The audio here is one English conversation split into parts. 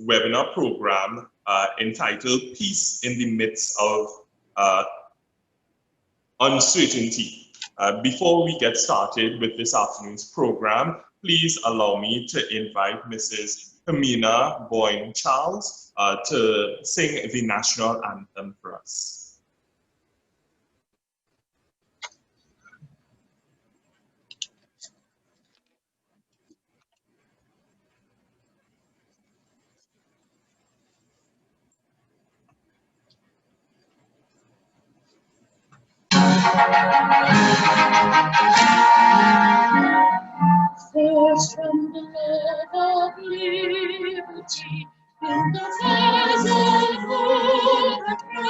webinar program entitled Peace in the Midst of Uncertainty. Before we get started with this afternoon's program, please allow me to invite Mrs. Pamina Boyne-Charles to sing the national anthem for us. Forth from the love of liberty, in the fires of overthrow,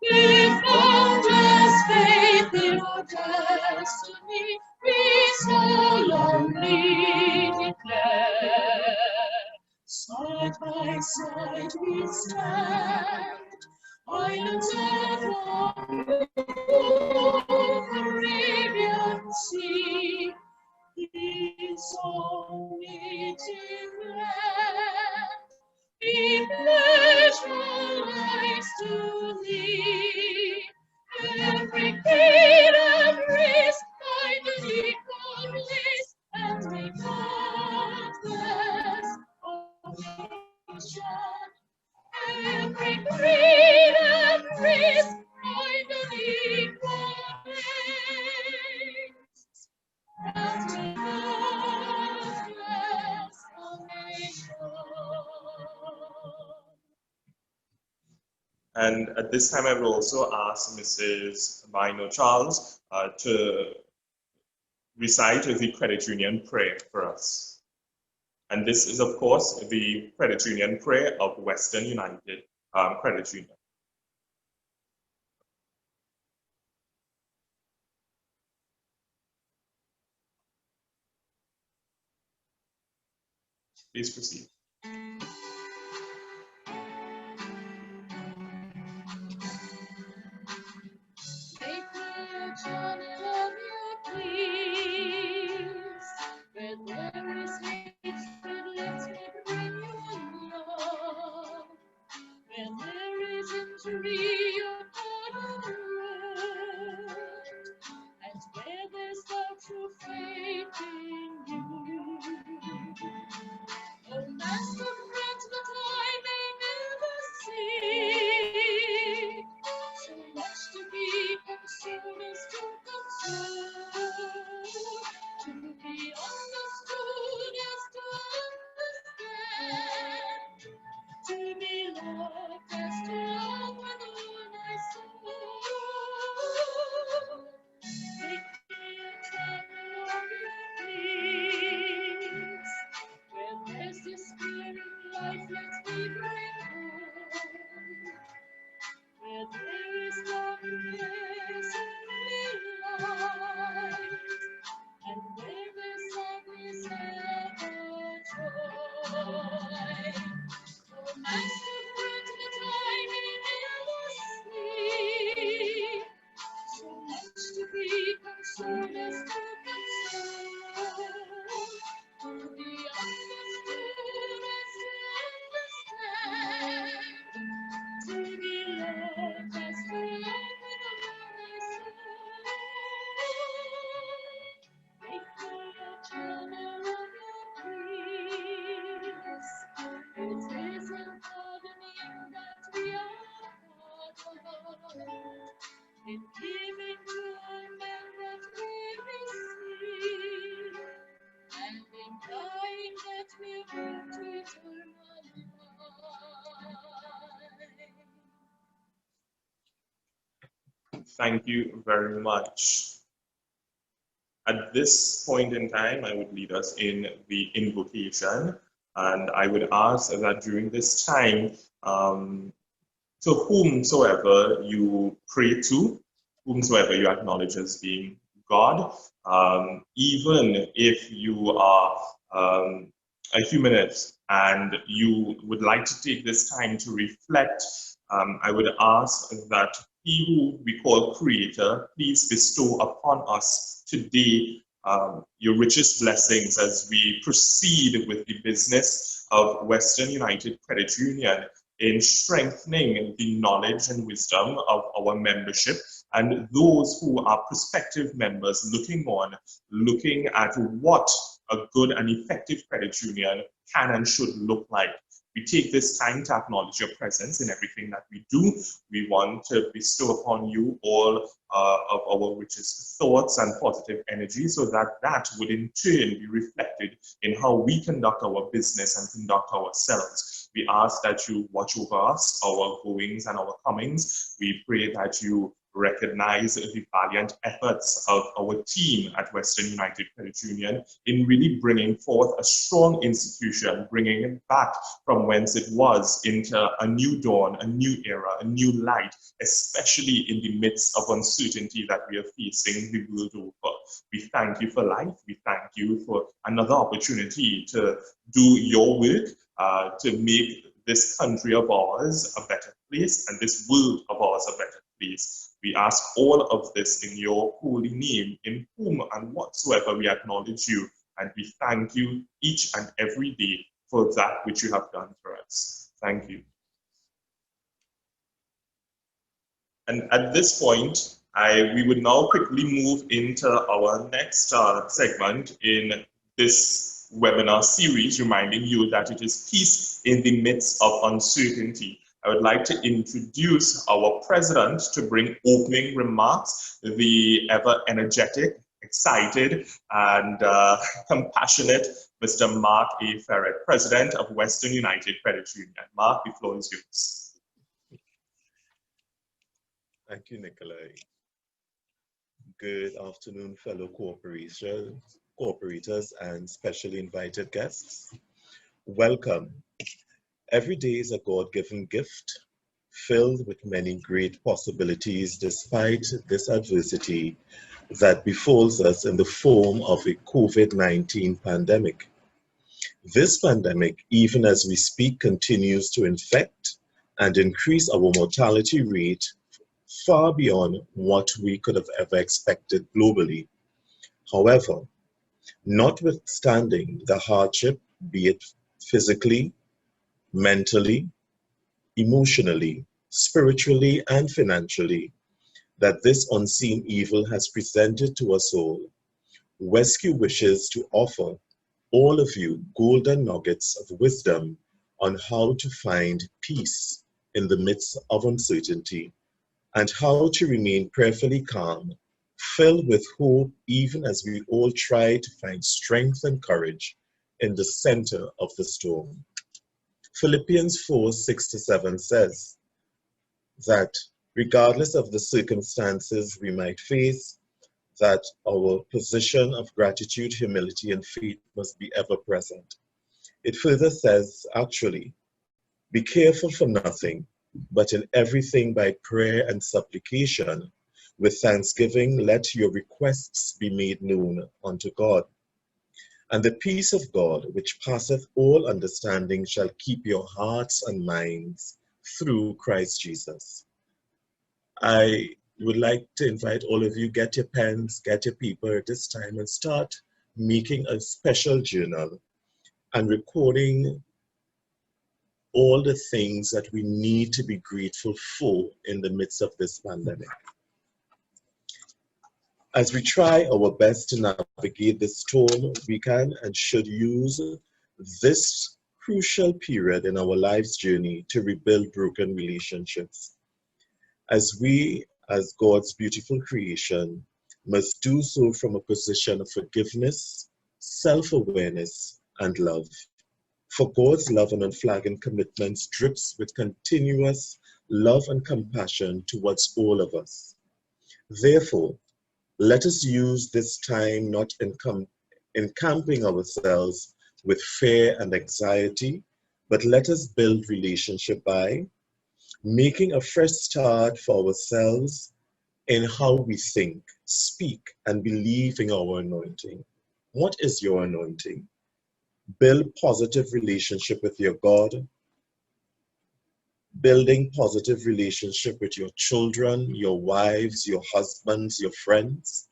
we found as faith in our destiny, we solemnly declare. Side by side we stand, islands of our Arabian Sea. His own native land, we pledge our lives to thee. Every creed and race, by the equal race, and regardless of nation. Every creed and race, by the equal race. And at this time, I will also ask Mrs. Boyne-Charles to recite the Credit Union prayer for us. And this is, of course, the Credit Union prayer of Western United Credit Union. Please proceed. Make me a channel of your peace. Where there is hatred, let me bring your love. Where there is injury, your pardon roll. And where there's doubt, true faith in you. Oh, Master, grant that I may never see so much to be consumed as to console, to be understood as to understand, to be loved as to love with all my soul. Make me a channel of your peace. Where there's despair in life, let me bring hope. Where there is loneliness, only light. And where there's sadness, ever joy. Oh, Master, grant that I may never see so much to be consoled as to console, to be understood as to understand, to be loved as to love with all my soul. Make me a channel of your peace. It is in pardoning that we are pardoned. In giving to men that we receive, and in dying that we bring to eternal life. Thank you very much. At this point in time, I would lead us in the invocation, and I would ask that during this time, to whomsoever you pray to, whomsoever you acknowledge as being God, even if you are a humanist and you would like to take this time to reflect, I would ask that He who we call Creator, please bestow upon us today your richest blessings as we proceed with the business of Western United Credit Union in strengthening the knowledge and wisdom of our membership and those who are prospective members looking at what a good and effective credit union can and should look like. We take this time to acknowledge your presence in everything that we do. We want to bestow upon you all of our richest thoughts and positive energy so that that would in turn be reflected in how we conduct our business and conduct ourselves. We ask that you watch over us, our goings and our comings. We pray that you recognize the valiant efforts of our team at Western United Credit Union in really bringing forth a strong institution, bringing it back from whence it was into a new dawn, a new era, a new light, especially in the midst of uncertainty that we are facing the world over. We thank you for life. We thank you for another opportunity to do your work, to make this country of ours a better place and this world of ours a better place. We ask all of this in your holy name, in whom and whatsoever we acknowledge you, and we thank you each and every day for that which you have done for us. Thank you. And at this point, we would now quickly move into our next segment in this webinar series, reminding you that it is peace in the midst of uncertainty. I would like to introduce our president to bring opening remarks, the ever energetic, excited, and compassionate Mr. Mark A. Ferret, president of Western United Credit Union. Mark, the floor is yours. Thank you, Nikolai. Good afternoon, fellow cooperators and specially invited guests. Welcome. Every day is a God-given gift, filled with many great possibilities despite this adversity that befalls us in the form of a COVID-19 pandemic. This pandemic, even as we speak, continues to infect and increase our mortality rate far beyond what we could have ever expected globally. However, notwithstanding the hardship, be it physically, mentally, emotionally, spiritually, and financially, that this unseen evil has presented to us all, WESCU wishes to offer all of you golden nuggets of wisdom on how to find peace in the midst of uncertainty and how to remain prayerfully calm, filled with hope even as we all try to find strength and courage in the center of the storm. Philippians 4:6-7 says that regardless of the circumstances we might face, that our position of gratitude, humility, and faith must be ever present. It further says, actually, be careful for nothing, but in everything by prayer and supplication, with thanksgiving, let your requests be made known unto God. And the peace of God, which passeth all understanding, shall keep your hearts and minds through Christ Jesus. I would like to invite all of you, get your pens, get your paper at this time and start making a special journal and recording all the things that we need to be grateful for in the midst of this pandemic. As we try our best to navigate this storm, we can and should use this crucial period in our life's journey to rebuild broken relationships. As we, as God's beautiful creation, must do so from a position of forgiveness, self-awareness, and love. For God's love and unflagging commitments drips with continuous love and compassion towards all of us. Therefore, let us use this time not encamping ourselves with fear and anxiety, but let us build relationship by making a fresh start for ourselves in how we think, speak, and believe in our anointing. What is your anointing? Build positive relationship with your God, building positive relationship with your children, your wives, your husbands, your friends.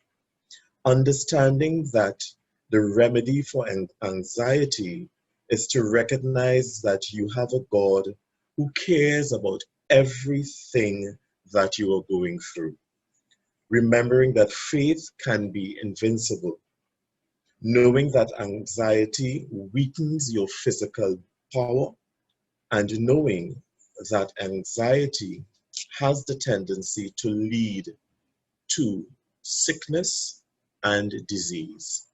understanding that the remedy for anxiety is to recognize that you have a God who cares about everything that you are going through. Remembering that faith can be invincible, knowing that anxiety weakens your physical power, and knowing that anxiety has the tendency to lead to sickness and disease.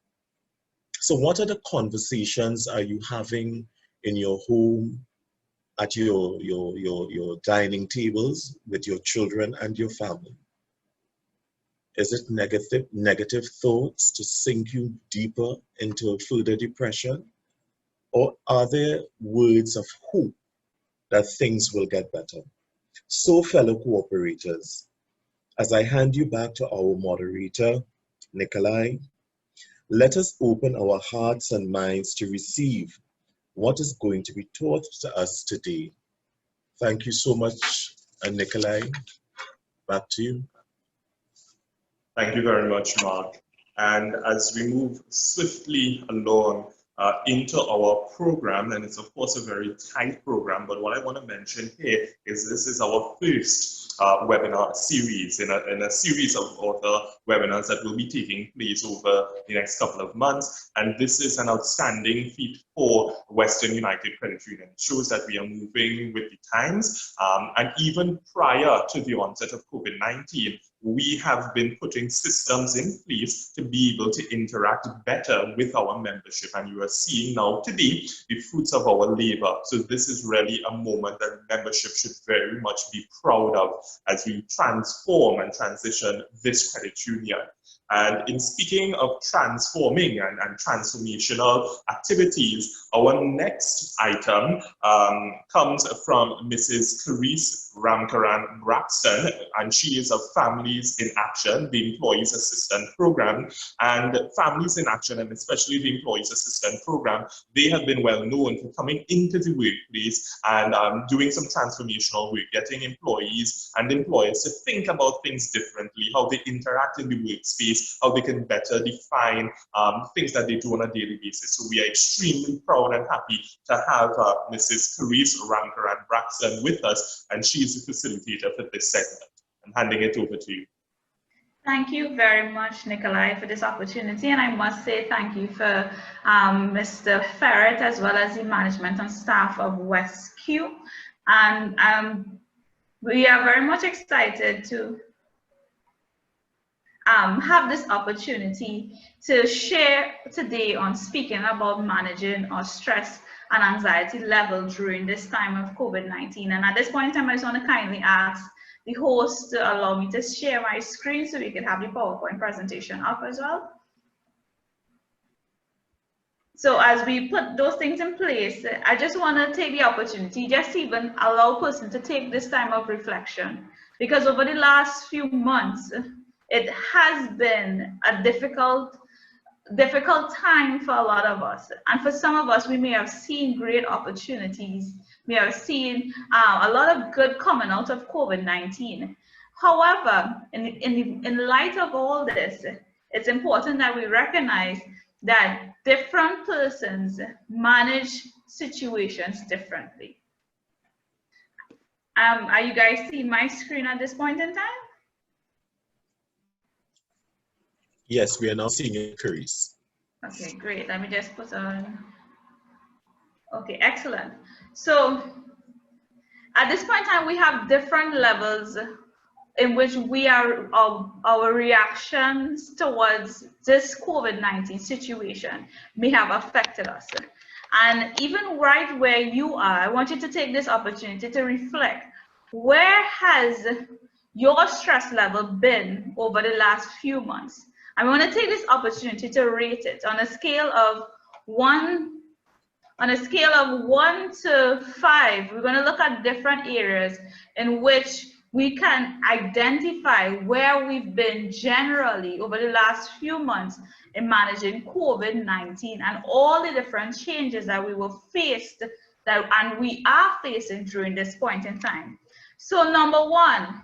So what are the conversations are you having in your home, at your dining tables with your children and your family? Is it negative thoughts to sink you deeper into further depression? Or are there words of hope that things will get better? So, fellow cooperators, as I hand you back to our moderator, Nikolai, let us open our hearts and minds to receive what is going to be taught to us today. Thank you so much, Nikolai. Back to you. Thank you very much, Mark. And as we move swiftly along into our program, and it's of course a very tight program, but what I want to mention here is this is our first webinar series in a series of other webinars that will be taking place over the next couple of months. And this is an outstanding feat for Western United Credit Union. It shows that we are moving with the times. And even prior to the onset of COVID-19, we have been putting systems in place to be able to interact better with our membership. And you are seeing now today the fruits of our labor. So this is really a moment that membership should very much be proud of as we transform and transition this credit union. And in speaking of transforming and transformational activities, our next item comes from Mrs. Clarice Ramkaran Braxton, and she is of Families in Action, the Employees Assistant Program. And Families in Action, and especially the Employees Assistant Program, they have been well known for coming into the workplace and doing some transformational work, getting employees and employers to think about things differently, how they interact in the workspace, how they can better define things that they do on a daily basis. So we are extremely proud and happy to have Mrs. Clarice Ramkaran Braxton with us, and she is the facilitator for this segment. I'm handing it over to you. Thank you very much, Nikolai, for this opportunity. And I must say thank you for Mr. Ferret, as well as the management and staff of WESCU. And we are very much excited to have this opportunity to share today on speaking about managing our stress and anxiety level during this time of COVID-19. And at this point in time, I just want to kindly ask the host to allow me to share my screen so we can have the PowerPoint presentation up as well. So as we put those things in place, I just want to take the opportunity just to even allow a person to take this time of reflection, because over the last few months, it has been a difficult time for a lot of us. And for some of us, we may have seen great opportunities. We have seen a lot of good coming out of COVID-19. However, in light of all this, it's important that we recognize that different persons manage situations differently. Are you guys seeing my screen at this point in time? Yes, we are now seeing it, Clarice. Okay, great. Let me just put on. Okay, excellent. So at this point in time, we have different levels in which we are our reactions towards this COVID-19 situation may have affected us. And even right where you are, I want you to take this opportunity to reflect. Where has your stress level been over the last few months? I want to take this opportunity to rate it on a scale of 1 to 5. We're going to look at different areas in which we can identify where we've been generally over the last few months in managing COVID-19 and all the different changes that we were faced and we are facing during this point in time. So number one,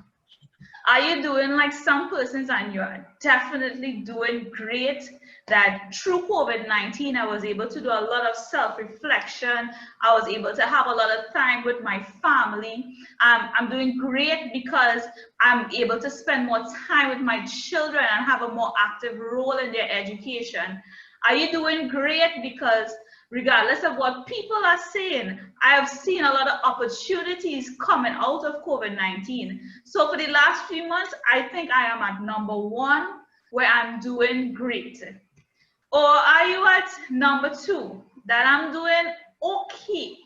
Are you doing like some persons, and you're definitely doing great? That through COVID-19, I was able to do a lot of self-reflection. I was able to have a lot of time with my family. I'm doing great because I'm able to spend more time with my children and have a more active role in their education. Are you doing great because regardless of what people are saying, I have seen a lot of opportunities coming out of COVID-19. So for the last few months, I think I am at number 1 where I'm doing great. Or are you at number 2 that I'm doing okay?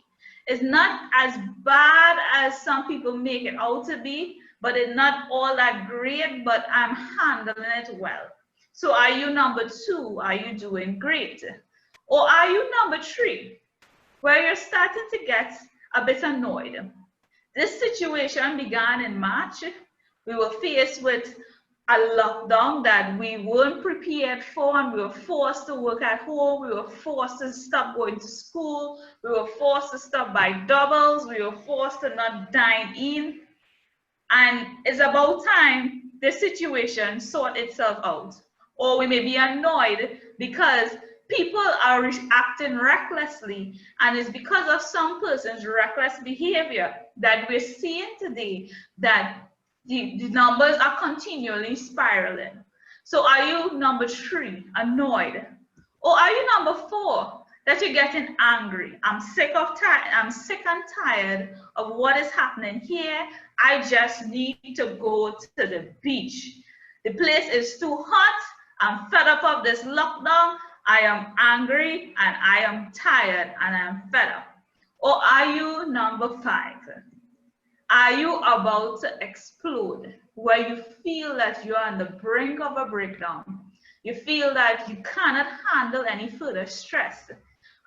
It's not as bad as some people make it out to be, but it's not all that great, but I'm handling it well. So are you number 2? Are you doing great? Or are you number 3, where you're starting to get a bit annoyed? This situation began in March. We were faced with a lockdown that we weren't prepared for, and we were forced to work at home. We were forced to stop going to school. We were forced to stop by doubles. We were forced to not dine in. And it's about time the situation sort itself out. Or we may be annoyed because people are acting recklessly, and it's because of some person's reckless behavior that we're seeing today that the numbers are continually spiraling. So are you number 3, annoyed? Or are you number 4, that you're getting angry? I'm sick and tired of what is happening here. I just need to go to the beach. The place is too hot. I'm fed up of this lockdown. I am angry and I am tired and I'm fed up. Or are you number 5? Are you about to explode, where you feel that you're on the brink of a breakdown? You feel that you cannot handle any further stress,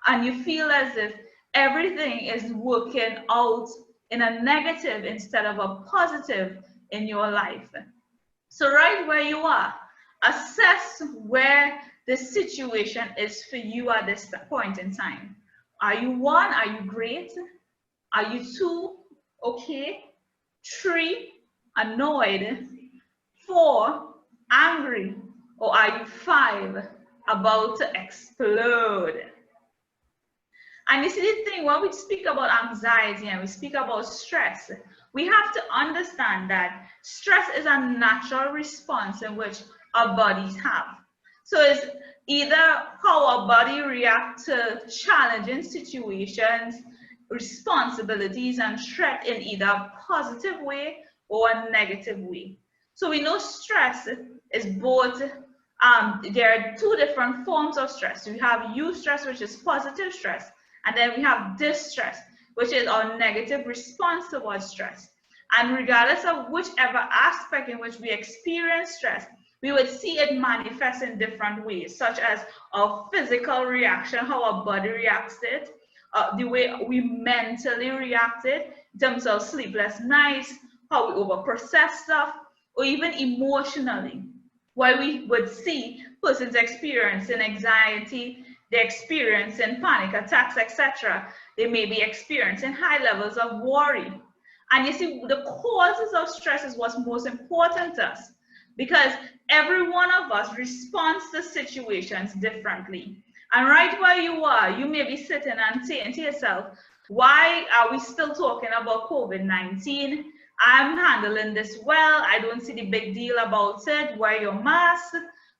and you feel as if everything is working out in a negative instead of a positive in your life. So right where you are, assess where the situation is for you at this point in time. Are you 1? Are you great? Are you 2? Okay. 3, annoyed. 4, angry. Or are you 5, about to explode? And you see the thing, when we speak about anxiety and we speak about stress, we have to understand that stress is a natural response in which our bodies have. So it's either how our body reacts to challenging situations, responsibilities, and threat in either a positive way or a negative way. So we know stress is both, there are 2 different forms of stress. We have eustress, which is positive stress, and then we have distress, which is our negative response towards stress. And regardless of whichever aspect in which we experience stress, we would see it manifest in different ways, such as our physical reaction, how our body reacts to it, the way we mentally react to it, in terms of sleepless nights, how we overprocess stuff, or even emotionally, where we would see persons experiencing anxiety, they're experiencing panic attacks, etc. They may be experiencing high levels of worry. And you see, the causes of stress is what's most important to us, because every one of us responds to situations differently. And right where you are, you may be sitting and saying to yourself, why are we still talking about COVID-19? I'm handling this well. I don't see the big deal about it. Wear your mask,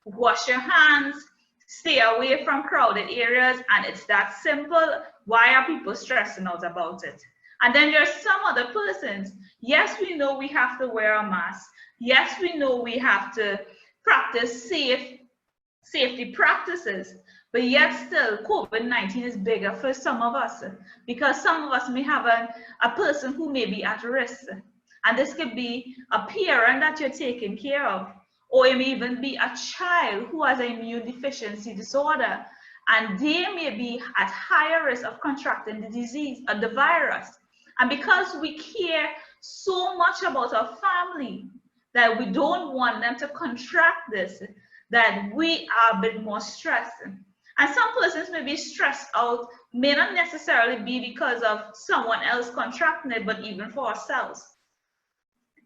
wash your hands, stay away from crowded areas, and it's that simple. Why are people stressing out about it? And then there's some other persons. Yes, we know we have to wear a mask. Yes, we know we have to practice safety practices. But yet still, COVID-19 is bigger for some of us, because some of us may have a person who may be at risk. And this could be a parent that you're taking care of, or it may even be a child who has an immune deficiency disorder, and they may be at higher risk of contracting the disease or the virus. And because we care so much about our family that we don't want them to contract this, that we are a bit more stressed. And some persons may be stressed out, may not necessarily be because of someone else contracting it, but even for ourselves.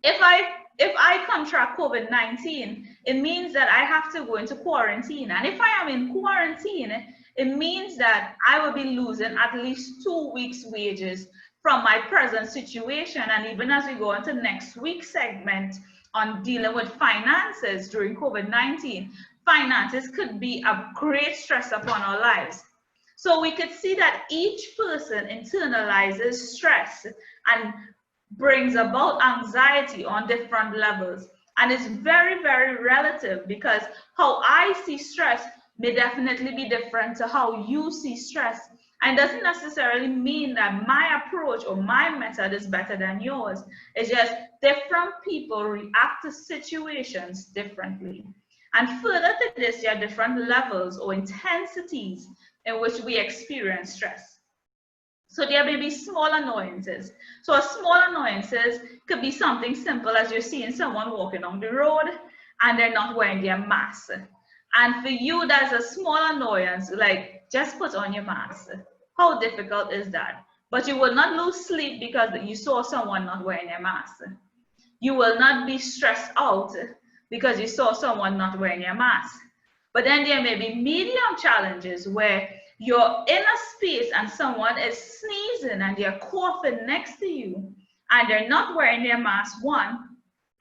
if I contract COVID-19, it means that I have to go into quarantine. And if I am in quarantine, it means that I will be losing at least 2 weeks' wages from my present situation. And even as we go into next week's segment on dealing with finances during COVID-19, finances could be a great stress upon our lives. So we could see that each person internalizes stress and brings about anxiety on different levels. And it's very, very relative, because how I see stress may definitely be different to how you see stress. And doesn't necessarily mean that my approach or my method is better than yours. It's just different people react to situations differently. And further to this, there are different levels or intensities in which we experience stress. So there may be small annoyances. So small annoyances could be something simple as you're seeing someone walking on the road and they're not wearing their mask. And for you, that's a small annoyance, like just put on your mask. How difficult is that? But you will not lose sleep because you saw someone not wearing their mask. You will not be stressed out because you saw someone not wearing their mask. But then there may be medium challenges where you're in a space and someone is sneezing and they're coughing next to you and they're not wearing their mask, one,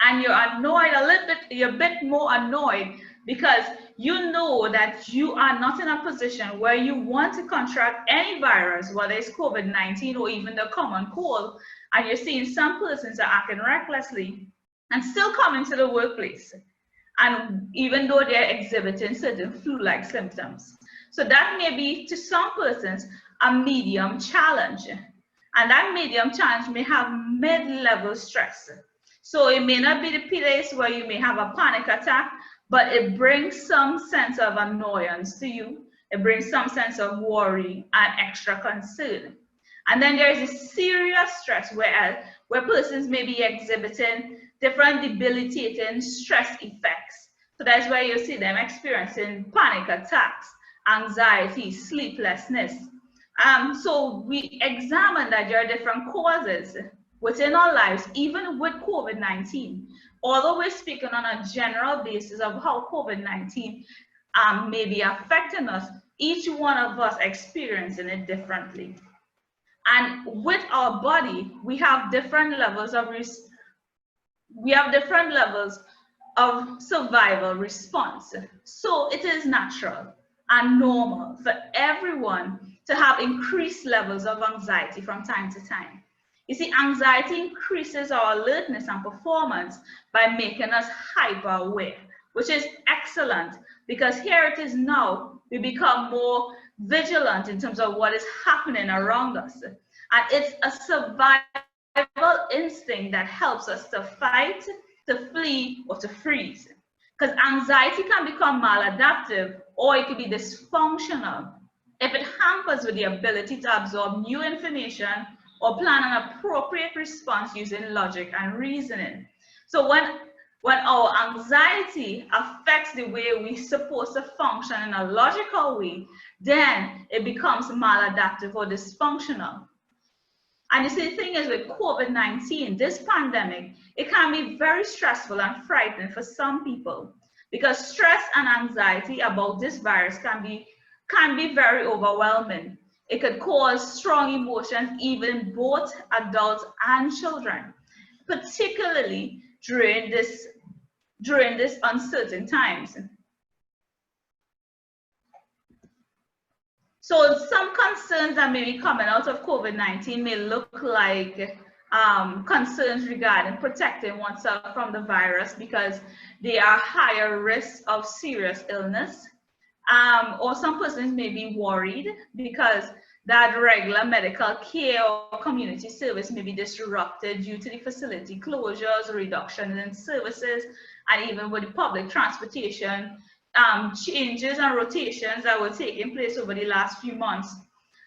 and you're annoyed a little bit, you're a bit more annoyed because you know that you are not in a position where you want to contract any virus, whether it's COVID-19 or even the common cold, and you're seeing some persons are acting recklessly and still coming to the workplace, and even though they're exhibiting certain flu-like symptoms. So that may be, to some persons, a medium challenge. And that medium challenge may have mid-level stress. So it may not be the place where you may have a panic attack, but it brings some sense of annoyance to you. It brings some sense of worry and extra concern. And then there is a serious stress where persons may be exhibiting different debilitating stress effects. So that's where you see them experiencing panic attacks, anxiety, sleeplessness. So we examine that there are different causes within our lives, even with COVID-19. Although we're speaking on a general basis of how COVID-19 may be affecting us, each one of us experiencing it differently. And with our body, we have different levels of survival response. So it is natural and normal for everyone to have increased levels of anxiety from time to time. You see, anxiety increases our alertness and performance by making us hyper aware, which is excellent, because here it is now, we become more vigilant in terms of what is happening around us. And it's a survival instinct that helps us to fight, to flee, or to freeze. Because anxiety can become maladaptive, or it could be dysfunctional if it hampers with the ability to absorb new information or plan an appropriate response using logic and reasoning. So when our anxiety affects the way we're supposed to function in a logical way, then it becomes maladaptive or dysfunctional. And you see, the thing is with COVID-19, this pandemic, it can be very stressful and frightening for some people, because stress and anxiety about this virus can be very overwhelming. It could cause strong emotions, even both adults and children, particularly during this uncertain times. So some concerns that may be coming out of COVID-19 may look like concerns regarding protecting oneself from the virus because they are higher risks of serious illness. Or some persons may be worried because that regular medical care or community service may be disrupted due to the facility closures, reductions in services, and even with the public transportation changes and rotations that were taking place over the last few months.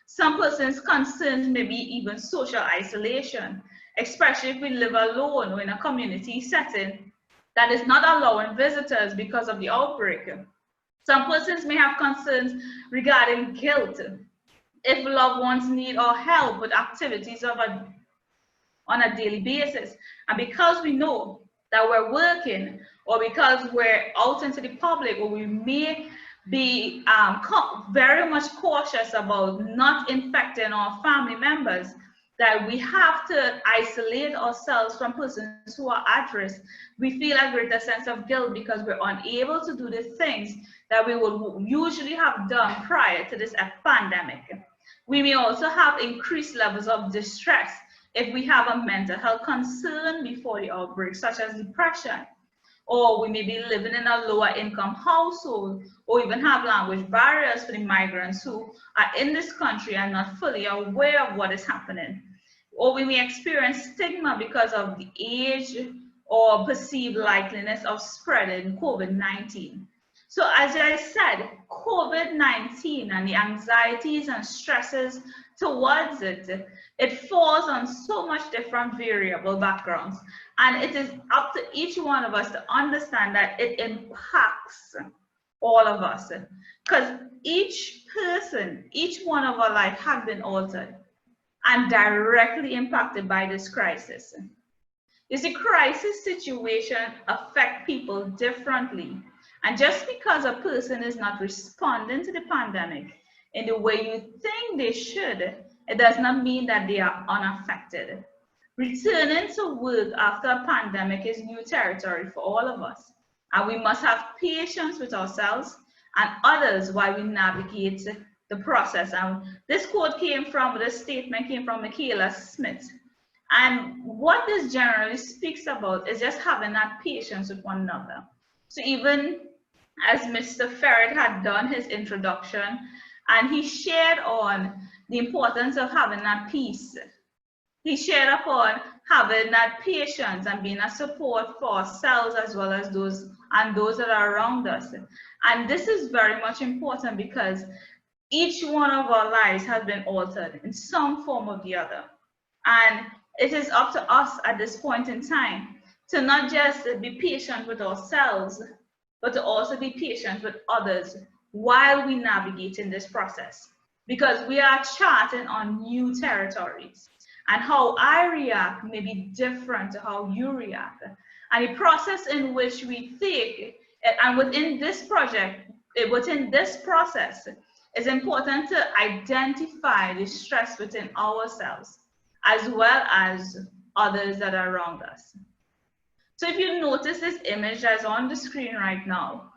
Some persons' concerns may be even social isolation, especially if we live alone or in a community setting that is not allowing visitors because of the outbreak. Some persons may have concerns regarding guilt if loved ones need our help with activities of on a daily basis. And because we know that we're working, or because we're out into the public, or we may be very much cautious about not infecting our family members, that we have to isolate ourselves from persons who are at risk, we feel a greater sense of guilt because we're unable to do the things that we would usually have done prior to this pandemic. We may also have increased levels of distress if we have a mental health concern before the outbreak, such as depression, or we may be living in a lower income household, or even have language barriers for the migrants who are in this country and not fully aware of what is happening. Or we may experience stigma because of the age or perceived likeliness of spreading COVID-19. So as I said, COVID-19 and the anxieties and stresses towards it, it falls on so much different variable backgrounds. And it is up to each one of us to understand that it impacts all of us. Because each person, each one of our life have been altered and directly impacted by this crisis. You see, crisis situations affect people differently. And just because a person is not responding to the pandemic in the way you think they should, it does not mean that they are unaffected. Returning to work after a pandemic is new territory for all of us. And we must have patience with ourselves and others while we navigate the process. And this statement came from Michaela Smith. And what this generally speaks about is just having that patience with one another. So even as Mr. Ferret had done his introduction, and he shared on the importance of having that peace. He shared upon having that patience and being a support for ourselves as well as those that are around us. And this is very much important because each one of our lives has been altered in some form or the other. And it is up to us at this point in time to not just be patient with ourselves, but to also be patient with others while we navigate in this process. Because we are charting on new territories. And how I react may be different to how you react. And the process in which we think, and within this process, it's important to identify the stress within ourselves, as well as others that are around us. So if you notice this image that's on the screen right now,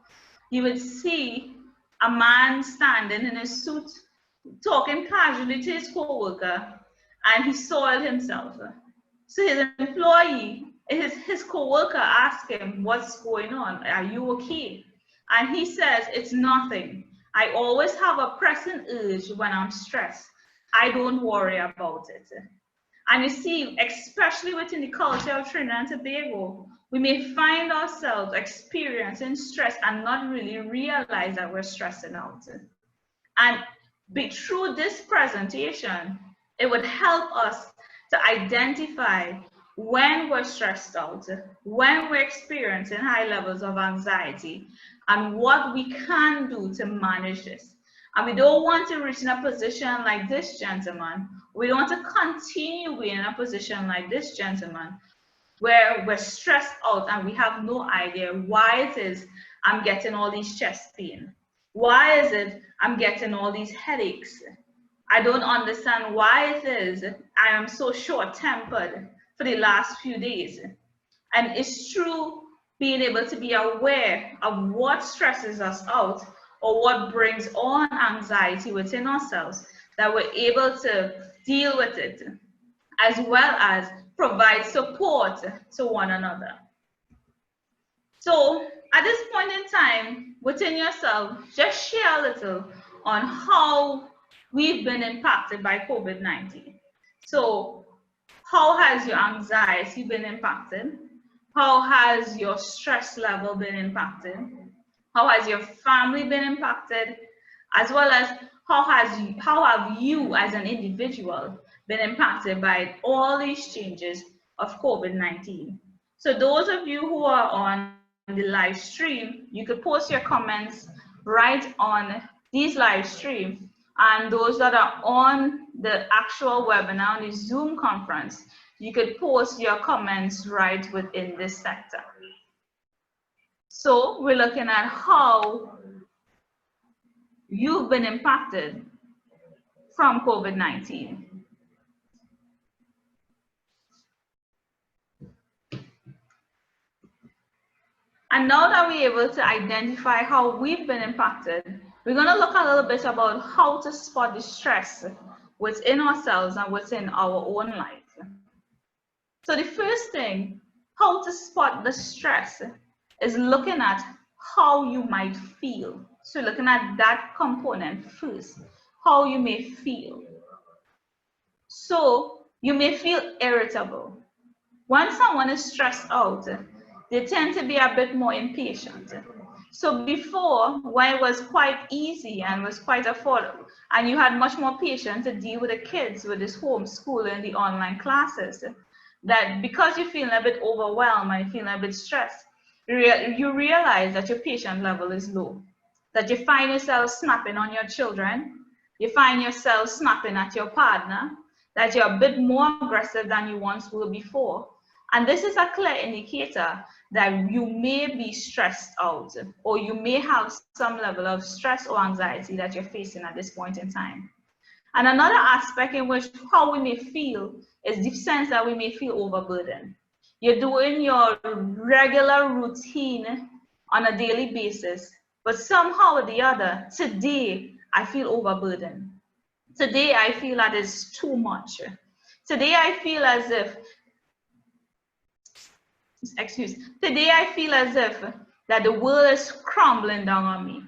you would see a man standing in his suit, talking casually to his co-worker, and he soiled himself. So his employee, his co-worker asked him, "What's going on? Are you okay?" And he says, "It's nothing. I always have a pressing urge when I'm stressed. I don't worry about it." And you see, especially within the culture of Trinidad and Tobago, we may find ourselves experiencing stress and not really realize that we're stressing out. And through this presentation, it would help us to identify when we're stressed out, when we're experiencing high levels of anxiety, and what we can do to manage this. And we don't want to reach in a position like this gentleman. We don't want to continue being in a position like this gentleman, where we're stressed out and we have no idea why it is I'm getting all these chest pain. Why is it I'm getting all these headaches? I don't understand why it is I am so short-tempered for the last few days. And it's true being able to be aware of what stresses us out or what brings on anxiety within ourselves, that we're able to deal with it, as well as provide support to one another. So at this point in time, within yourself, just share a little on how we've been impacted by COVID-19. So how has your anxiety been impacted? How has your stress level been impacted? How has your family been impacted? As well as how have you as an individual been impacted by all these changes of COVID-19? So those of you who are on the live stream, you could post your comments right on these live streams. And those that are on the actual webinar, on the Zoom conference, you could post your comments right within this sector. So we're looking at how you've been impacted from COVID-19. And now that we're able to identify how we've been impacted, we're going to look a little bit about how to spot the stress within ourselves and within our own life. So the first thing, how to spot the stress, is looking at how you might feel. So looking at that component first, how you may feel. So you may feel irritable. When someone is stressed out, they tend to be a bit more impatient. So before, when it was quite easy and was quite affordable, and you had much more patience to deal with the kids with this homeschool and the online classes, that because you're feeling a bit overwhelmed and you're feeling a bit stressed, you realize that your patience level is low, that you find yourself snapping on your children, you find yourself snapping at your partner, that you're a bit more aggressive than you once were before. And this is a clear indicator that you may be stressed out, or you may have some level of stress or anxiety that you're facing at this point in time. And another aspect in which how we may feel is the sense that we may feel overburdened. You're doing your regular routine on a daily basis, but somehow or the other, today I feel overburdened. Today I feel that it's too much. Today I feel as if, today I feel as if that the world is crumbling down on me.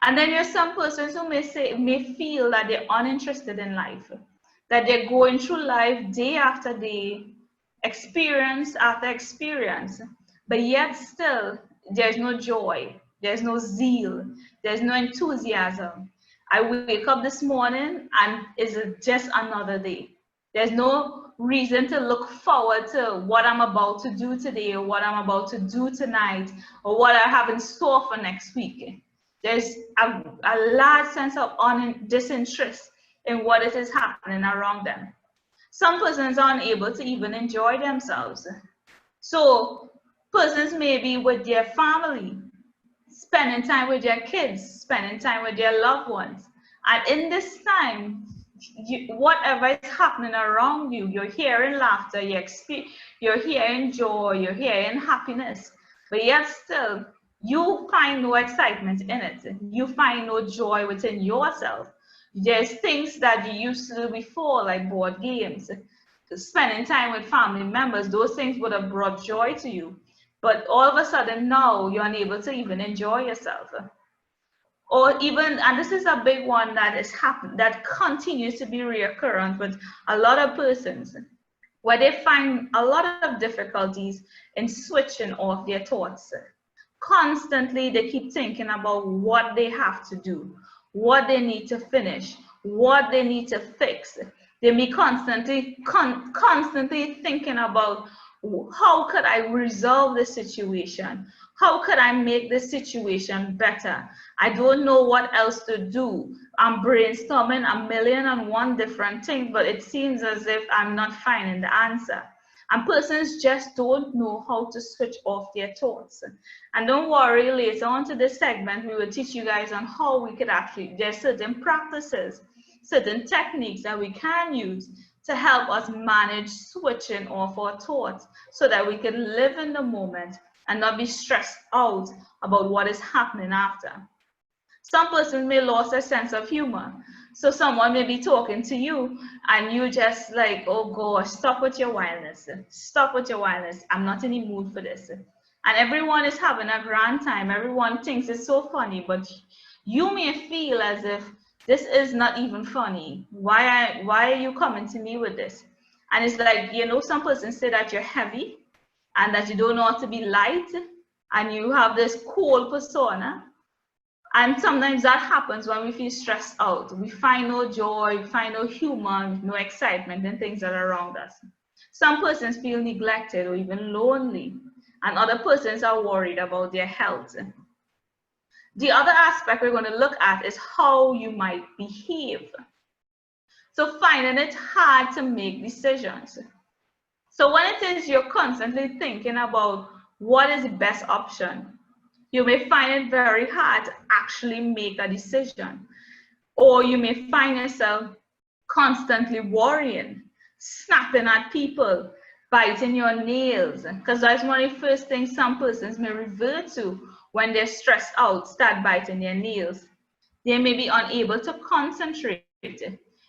And then there's some persons who may feel that they're uninterested in life, that they're going through life day after day, experience after experience, but yet still there's no joy, there's no zeal, there's no enthusiasm. I wake up this morning and it's just another day. There's no reason to look forward to what I'm about to do today, or what I'm about to do tonight, or what I have in store for next week. There's a large sense of disinterest in what is happening around them. Some persons are unable to even enjoy themselves. So persons may be with their family, spending time with their kids, spending time with their loved ones. And in this time, whatever is happening around you, you're hearing laughter, you're hearing joy, you're hearing happiness, but yet still, you find no excitement in it. You find no joy within yourself. There's things that you used to do before, like board games, spending time with family members. Those things would have brought joy to you. But all of a sudden now, you're unable to even enjoy yourself. Or even, and this is a big one that is happening, that continues to be recurrent with a lot of persons, where they find a lot of difficulties in switching off their thoughts. Constantly, they keep thinking about what they have to do, what they need to finish, what they need to fix. They may constantly thinking about how could I resolve the situation? How could I make the situation better? I don't know what else to do. I'm brainstorming a million and one different things, but it seems as if I'm not finding the answer. And persons just don't know how to switch off their thoughts. And don't worry, later on to this segment, we will teach you guys on how we could actually, there's certain practices, certain techniques that we can use to help us manage switching off our thoughts so that we can live in the moment and not be stressed out about what is happening after. Some persons may lose a sense of humor. So someone may be talking to you and you just like, oh gosh, stop with your wildness. Stop with your wildness. I'm not in the mood for this. And everyone is having a grand time. Everyone thinks it's so funny, but you may feel as if this is not even funny. Why are you coming to me with this? And it's like, you know, some persons say that you're heavy and that you don't know how to be light and you have this cold persona. And sometimes that happens when we feel stressed out. We find no joy, we find no humor, no excitement in things that are around us. Some persons feel neglected or even lonely, and other persons are worried about their health. The other aspect we're going to look at is how you might behave. So finding it hard to make decisions. So when it is you're constantly thinking about what is the best option, you may find it very hard to actually make a decision. Or you may find yourself constantly worrying, snapping at people, biting your nails, because that's one of the first things some persons may revert to when they're stressed out, start biting their nails. They may be unable to concentrate.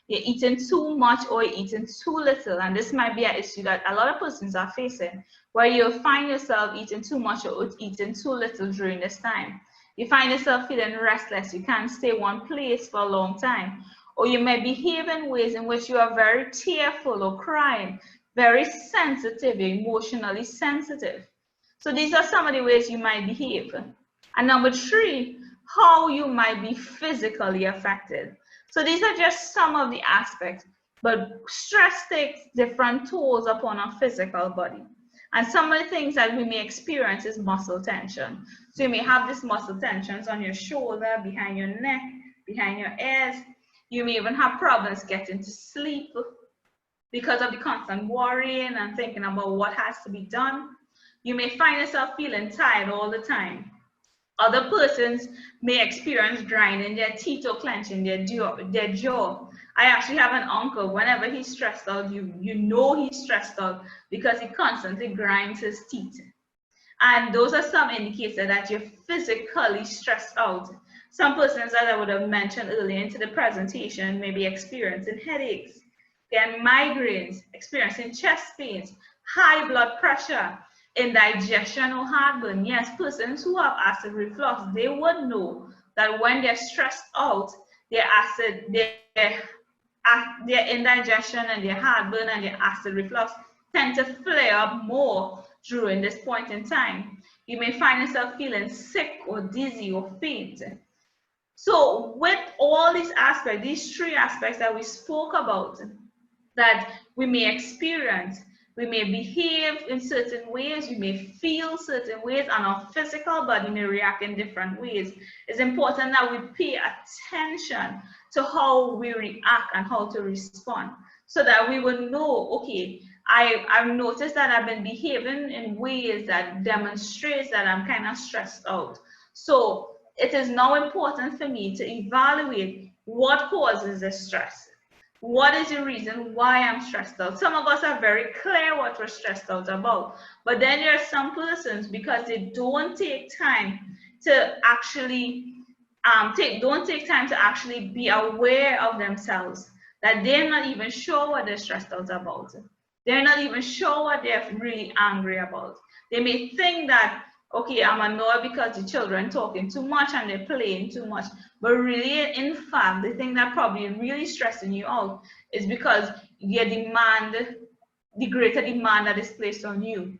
You're eating too much or you're eating too little, and this might be an issue that a lot of persons are facing, where you find yourself eating too much or eating too little during this time. You find yourself feeling restless, you can't stay one place for a long time, or you may behave in ways in which you are very tearful or crying, very sensitive, you're emotionally sensitive. So these are some of the ways you might behave. And number three, how you might be physically affected. So these are just some of the aspects, but stress takes different tolls upon our physical body. And some of the things that we may experience is muscle tension. So you may have these muscle tensions on your shoulder, behind your neck, behind your ears. You may even have problems getting to sleep because of the constant worrying and thinking about what has to be done. You may find yourself feeling tired all the time. Other persons may experience grinding their teeth or clenching their jaw. I actually have an uncle, whenever he's stressed out, you know he's stressed out because he constantly grinds his teeth. And those are some indicators that you're physically stressed out. Some persons, as I would have mentioned earlier into the presentation, may be experiencing headaches, getting migraines, experiencing chest pains, high blood pressure, indigestion or heartburn. Yes, persons who have acid reflux, they would know that when they're stressed out, their indigestion and their heartburn and their acid reflux tend to flare up more during this point in time. You may find yourself feeling sick or dizzy or faint. So with all these aspects, these three aspects that we spoke about, that we may experience, we may behave in certain ways, we may feel certain ways, and our physical body may react in different ways. It's important that we pay attention to how we react and how to respond, so that we will know, okay, I've noticed that I've been behaving in ways that demonstrates that I'm kind of stressed out. So it is now important for me to evaluate what causes the stress. What is the reason why I'm stressed out? Some of us are very clear what we're stressed out about, but then there are some persons, because they don't take time to actually don't take time to actually be aware of themselves, that they're not even sure what they're stressed out about. They're not even sure what they're really angry about. They may think that, okay, I'm annoyed because the children talking too much and they're playing too much. But really, in fact, the thing that probably really stressing you out is because your demand, the greater demand that is placed on you.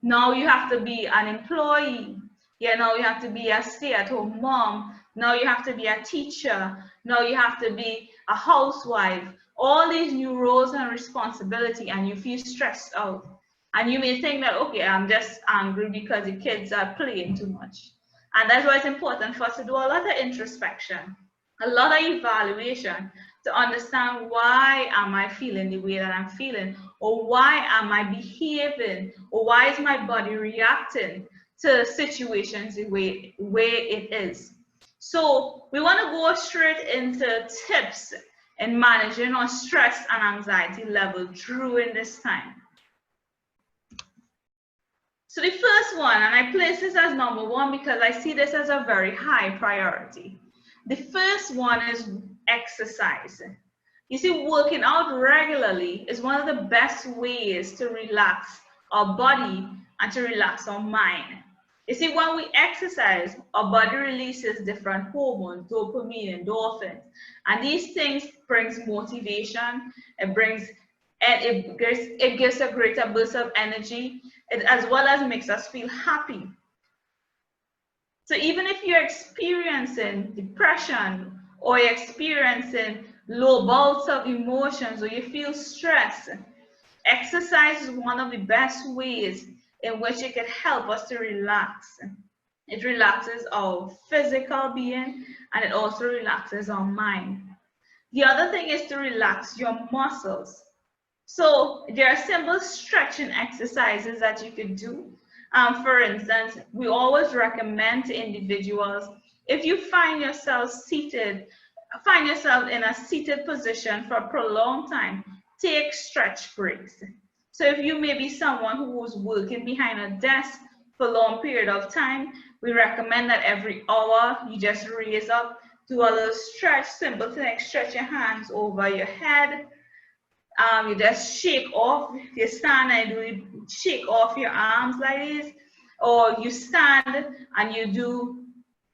Now you have to be an employee. Yeah, now you have to be a stay-at-home mom. Now you have to be a teacher. Now you have to be a housewife. All these new roles and responsibility, and you feel stressed out. And you may think that, okay, I'm just angry because the kids are playing too much. And that's why it's important for us to do a lot of introspection, a lot of evaluation to understand, why am I feeling the way that I'm feeling? Or why am I behaving? Or why is my body reacting to situations the way it is? So we want to go straight into tips in managing our stress and anxiety level during this time. So the first one, and I place this as number one because I see this as a very high priority. The first one is exercise. You see, working out regularly is one of the best ways to relax our body and to relax our mind. You see, when we exercise, our body releases different hormones, dopamine, endorphins, and these things brings motivation. It gives a greater burst of energy, as well as makes us feel happy. So even if you're experiencing depression or you're experiencing low bouts of emotions or you feel stress, exercise is one of the best ways in which it can help us to relax. It relaxes our physical being and it also relaxes our mind. The other thing is to relax your muscles. So there are simple stretching exercises that you could do. For instance, we always recommend to individuals, if you find yourself in a seated position for a prolonged time, take stretch breaks. So if you may be someone who is working behind a desk for a long period of time, we recommend that every hour you just raise up, do a little stretch, simple thing like stretch your hands over your head. You just shake off, you stand and shake off your arms like this, or you stand and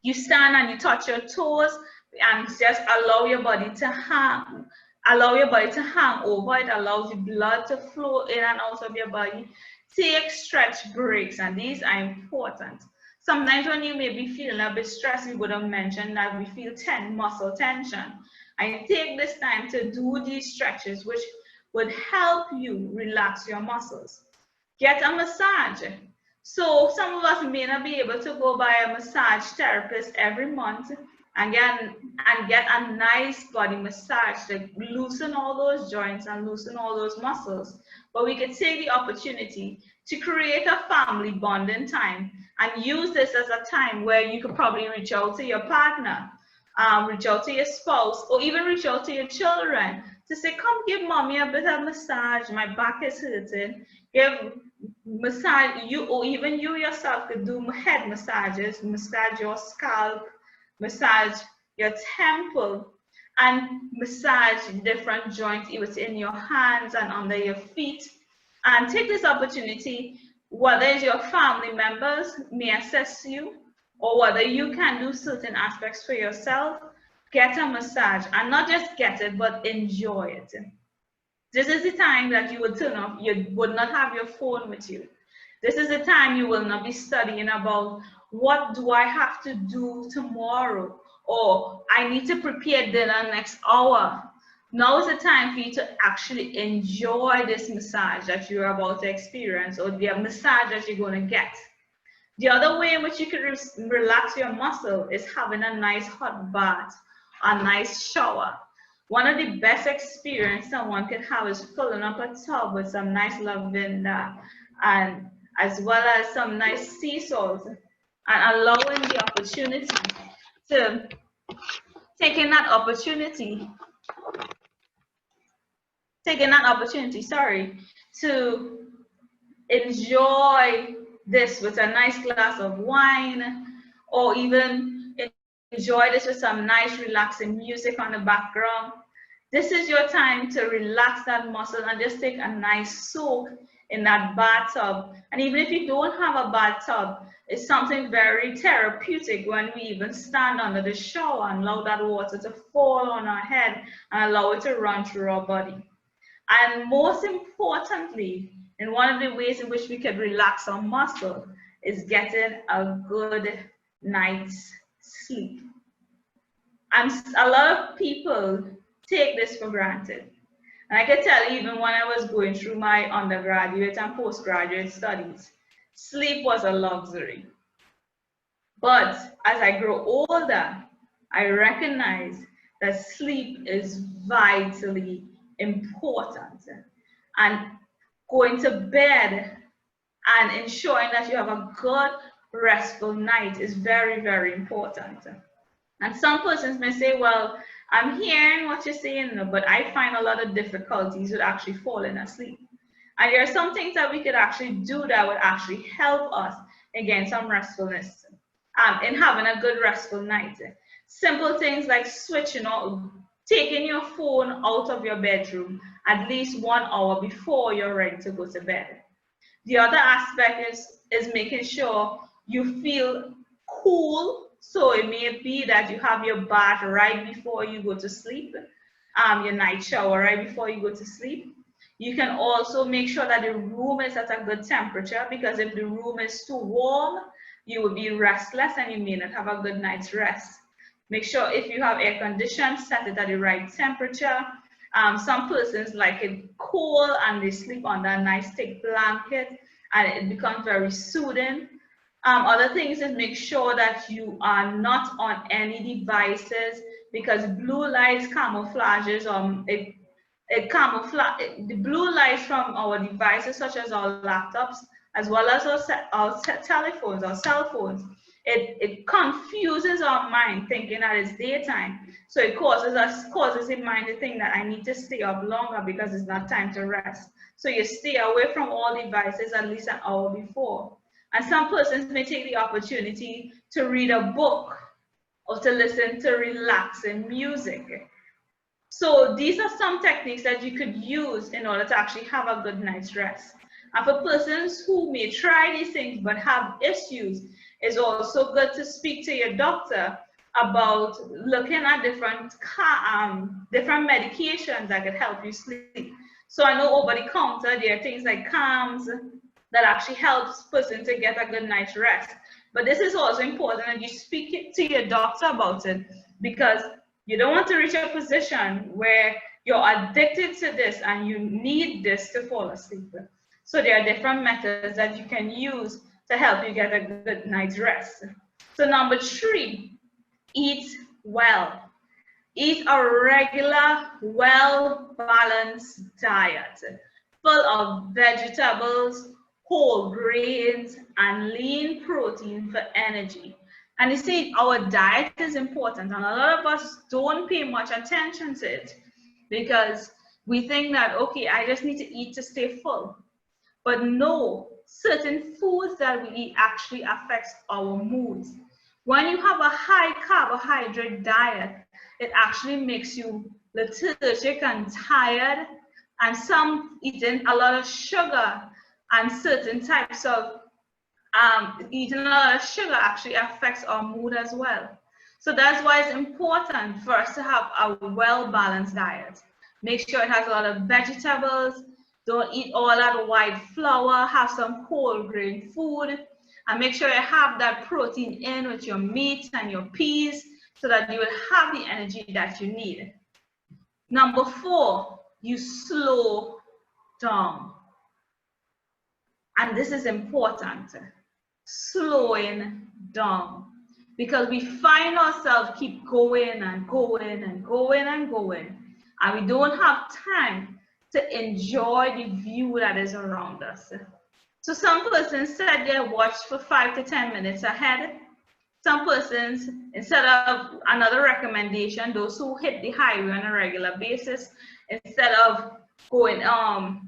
you stand and you touch your toes and just allow your body to hang over. It allows the blood to flow in and out of your body. Take stretch breaks, and these are important. Sometimes when you may be feeling a bit stressed, we would have mentioned that we feel muscle tension. I take this time to do these stretches, which would help you relax your muscles. Get a massage. So some of us may not be able to go by a massage therapist every month and get a nice body massage to loosen all those joints and loosen all those muscles. But we could take the opportunity to create a family bonding time and use this as a time where you could probably reach out to your partner, reach out to your spouse, or even reach out to your children to say, come give mommy a bit of massage, my back is hurting. Give massage, you or even you yourself could do head massages, massage your scalp, massage your temple, and massage different joints, either in your hands and under your feet. And take this opportunity, whether it's your family members may assist you, or whether you can do certain aspects for yourself, get a massage, and not just get it, but enjoy it. This is the time that you would turn off, you would not have your phone with you. This is the time you will not be studying about what do I have to do tomorrow, or I need to prepare dinner next hour. Now is the time for you to actually enjoy this massage that you're about to experience, or the massage that you're going to get. The other way in which you can relax your muscle is having a nice hot bath, a nice shower. One of the best experiences someone can have is filling up a tub with some nice lavender, and as well as some nice sea salt, and allowing the opportunity to taking that opportunity, to enjoy this with a nice glass of wine, or even enjoy this with some nice relaxing music on the background. This is your time to relax that muscle and just take a nice soak in that bathtub. And even if you don't have a bathtub, it's something very therapeutic when we even stand under the shower and allow that water to fall on our head and allow it to run through our body. And most importantly, and one of the ways in which we can relax our muscle is getting a good night's sleep. And a lot of people take this for granted. And I can tell you, even when I was going through my undergraduate and postgraduate studies, sleep was a luxury. But as I grow older, I recognize that sleep is vitally important. And going to bed and ensuring that you have a good, restful night is very, very important. And some persons may say, well, I'm hearing what you're saying, but I find a lot of difficulties with actually falling asleep. And there are some things that we could actually do that would actually help us in getting some restfulness, in having a good restful night. Simple things like switching off, taking your phone out of your bedroom at least 1 hour before you're ready to go to bed. The other aspect is making sure you feel cool. So it may be that you have your bath right before you go to sleep, your night shower right before you go to sleep. You can also make sure that the room is at a good temperature, because if the room is too warm, you will be restless and you may not have a good night's rest. Make sure if you have air conditioning, set it at the right temperature. Some persons like it cool and they sleep under a nice thick blanket and it becomes very soothing. Other things is make sure that you are not on any devices, because blue lights camouflages, it camouflages the blue light from our devices, such as our laptops, as well as our telephones, our cell phones. It confuses our mind thinking that it's daytime. So it causes the mind to think that I need to stay up longer because it's not time to rest. So you stay away from all devices at least an hour before. And some persons may take the opportunity to read a book or to listen to relaxing music. So these are some techniques that you could use in order to actually have a good night's rest. And for persons who may try these things but have issues, it's also good to speak to your doctor about looking at different medications that could help you sleep. So I know over the counter, there are things like calms that actually helps person to get a good night's rest. But this is also important that you speak to your doctor about it, because you don't want to reach a position where you're addicted to this and you need this to fall asleep. So there are different methods that you can use to help you get a good night's rest. So number 3, eat well. Eat a regular, well-balanced diet full of vegetables, whole grains, and lean protein for energy. And you see, our diet is important, and a lot of us don't pay much attention to it because we think that, okay, I just need to eat to stay full. But no, certain foods that we eat actually affects our moods. When you have a high carbohydrate diet, it actually makes you lethargic and tired, and some eating a lot of sugar and certain types of eating a lot of sugar actually affects our mood as well. So that's why it's important for us to have a well-balanced diet. Make sure it has a lot of vegetables. Don't eat all that white flour. Have some whole grain food. And make sure you have that protein in with your meat and your peas so that you will have the energy that you need. Number 4, you slow down. And this is important, slowing down, because we find ourselves keep going and going and going and going, and we don't have time to enjoy the view that is around us. So some persons set their watch for 5 to 10 minutes ahead. Some persons, instead of another recommendation, those who hit the highway on a regular basis, instead of going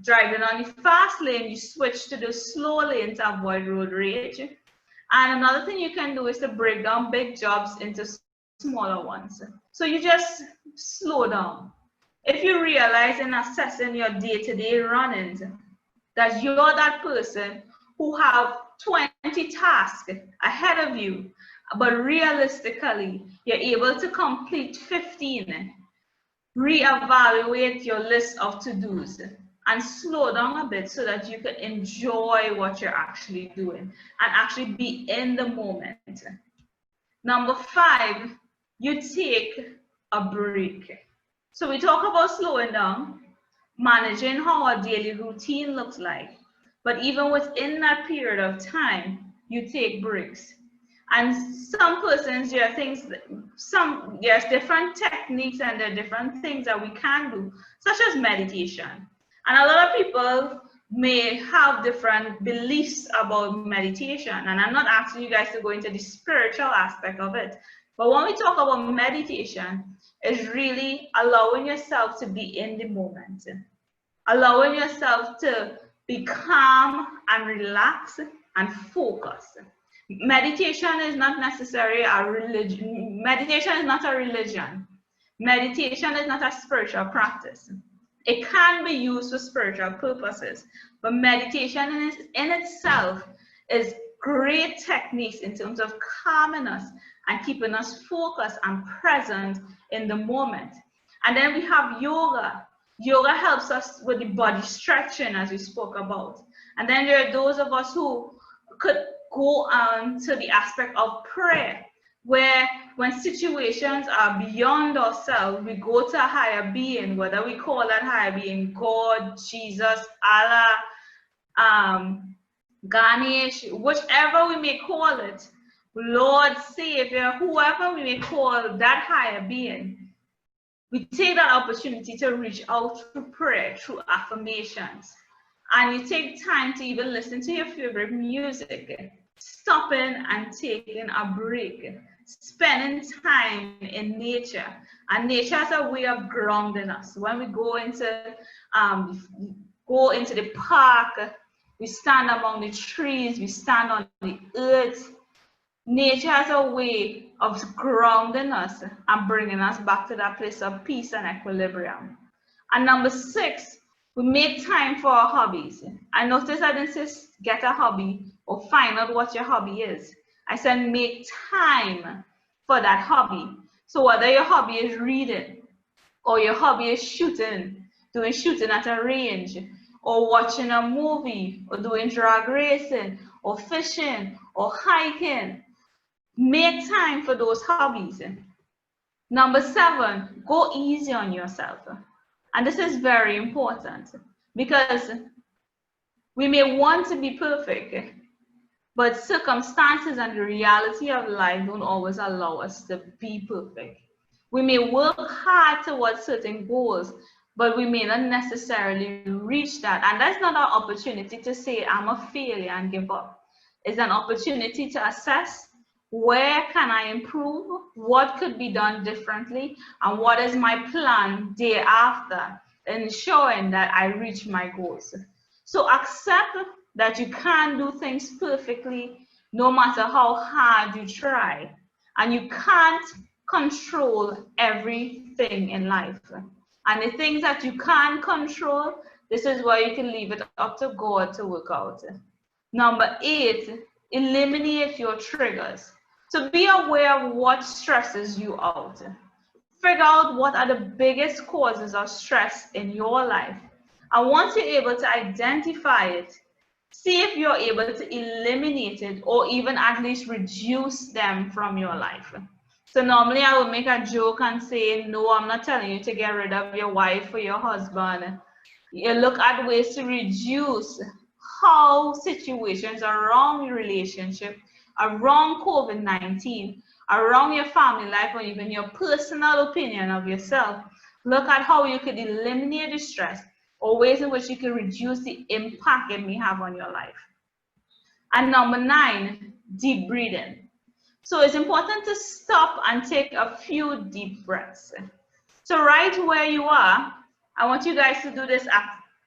driving on the fast lane, you switch to the slow lane to avoid road rage. And another thing you can do is to break down big jobs into smaller ones. So you just slow down. If you realize in assessing your day-to-day runnings that you're that person who have 20 tasks ahead of you, but realistically you're able to complete 15, reevaluate your list of to-dos and slow down a bit so that you can enjoy what you're actually doing and actually be in the moment. Number 5, you take a break. So we talk about slowing down, managing how our daily routine looks like, but even within that period of time, you take breaks. And some persons, there are things, there's different techniques and there are different things that we can do, such as meditation. And a lot of people may have different beliefs about meditation, and I'm not asking you guys to go into the spiritual aspect of it. But when we talk about meditation, it's really allowing yourself to be in the moment, allowing yourself to be calm and relax and focus. Meditation is not necessarily a religion. Meditation is not a religion. Meditation is not a spiritual practice. It can be used for spiritual purposes, but meditation in itself is great techniques in terms of calming us and keeping us focused and present in the moment. And then we have yoga. Yoga helps us with the body stretching, as we spoke about. And then there are those of us who could go on to the aspect of prayer, where when situations are beyond ourselves, we go to a higher being, whether we call that higher being God, Jesus, Allah, Ganesh, whichever we may call it, Lord, Savior, whoever we may call that higher being. We take that opportunity to reach out through prayer, through affirmations. And you take time to even listen to your favorite music, stopping and taking a break, spending time in nature. And nature has a way of grounding us. When we go into the park, we stand among the trees, we stand on the earth. Nature has a way of grounding us and bringing us back to that place of peace and equilibrium. And number 6, we make time for our hobbies. I notice I didn't say get a hobby or find out what your hobby is. I said make time for that hobby. So whether your hobby is reading, or your hobby is shooting, doing shooting at a range, or watching a movie, or doing drag racing, or fishing, or hiking, make time for those hobbies. Number 7, go easy on yourself. And this is very important because we may want to be perfect, but circumstances and the reality of life don't always allow us to be perfect. We may work hard towards certain goals, but we may not necessarily reach that. And that's not our opportunity to say, I'm a failure and give up. It's an opportunity to assess, where can I improve? What could be done differently? And what is my plan day after, ensuring that I reach my goals? So accept that you can't do things perfectly, no matter how hard you try. And you can't control everything in life. And the things that you can't control, this is where you can leave it up to God to work out. Number 8, eliminate your triggers. So be aware of what stresses you out. Figure out what are the biggest causes of stress in your life. And once you're able to identify it, see if you're able to eliminate it or even at least reduce them from your life. So normally I would make a joke and say, no, I'm not telling you to get rid of your wife or your husband. You look at ways to reduce how situations around your relationship, around COVID-19, around your family life, or even your personal opinion of yourself. Look at how you could eliminate the stress or ways in which you can reduce the impact it may have on your life. And number 9, deep breathing. So it's important to stop and take a few deep breaths. So right where you are, I want you guys to do this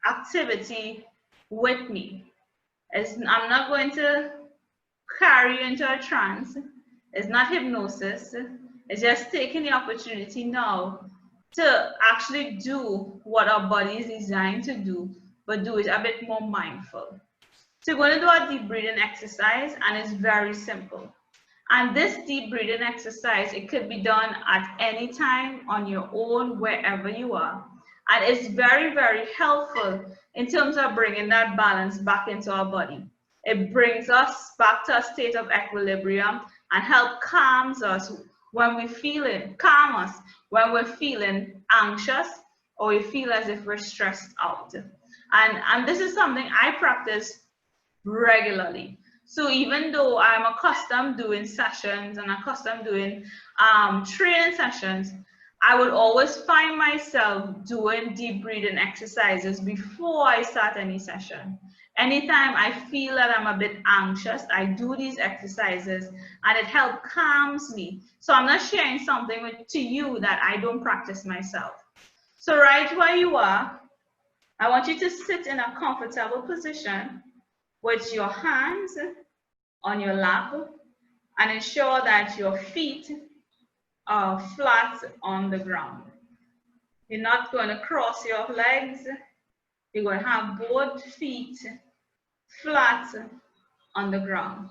activity with me. I'm not going to carry you into a trance. It's not hypnosis. It's just taking the opportunity now to actually do what our body is designed to do, but do it a bit more mindful. So you're going to do a deep breathing exercise, and it's very simple. And this deep breathing exercise, it could be done at any time on your own, wherever you are. And it's very, very helpful in terms of bringing that balance back into our body. It brings us back to a state of equilibrium and help calms us when we're feeling, calm us when we're feeling anxious or we feel as if we're stressed out. And this is something I practice regularly. So even though I'm accustomed doing sessions and accustomed doing training sessions, I would always find myself doing deep breathing exercises before I start any session. Anytime I feel that I'm a bit anxious, I do these exercises and it helps calms me. So I'm not sharing something to you that I don't practice myself. So right where you are, I want you to sit in a comfortable position with your hands on your lap and ensure that your feet are flat on the ground. You're not going to cross your legs. You're going to have both feet flat on the ground.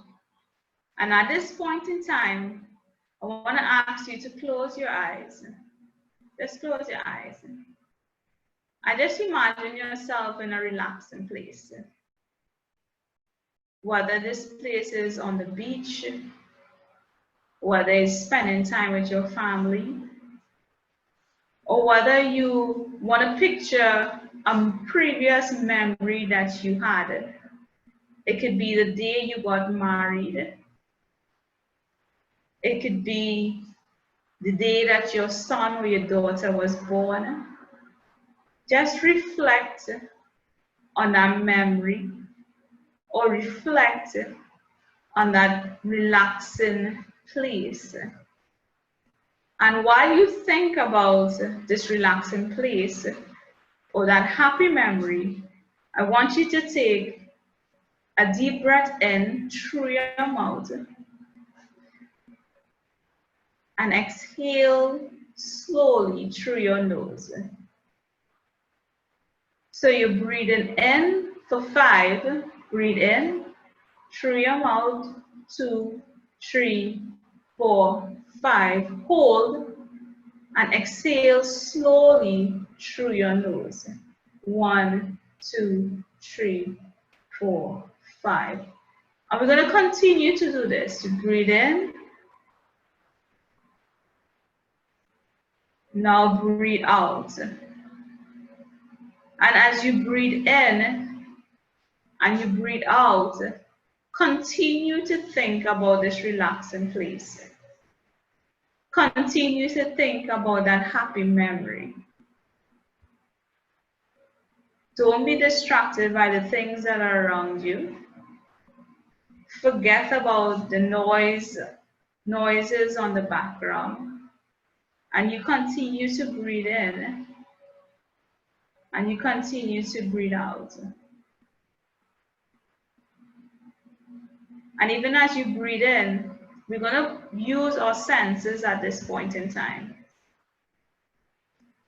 And at this point in time, I want to ask you to close your eyes. Just close your eyes. And just imagine yourself in a relaxing place. Whether this place is on the beach, whether it's spending time with your family, or whether you want to picture a previous memory that you had. It could be the day you got married. It could be the day that your son or your daughter was born. Just reflect on that memory or reflect on that relaxing place. And while you think about this relaxing place or that happy memory, I want you to take a deep breath in through your mouth and exhale slowly through your nose. So you're breathing in for 5, breathe in through your mouth, 2, 3, 4, 5, hold, and exhale slowly through your nose. 1, 2, 3, 4, 5. And we're going to continue to do this. To breathe in. Now breathe out. And as you breathe in and you breathe out, continue to think about this relaxing place. Continue to think about that happy memory. Don't be distracted by the things that are around you. Forget about the noises on the background. And you continue to breathe in. And you continue to breathe out. And even as you breathe in, we're going to use our senses at this point in time.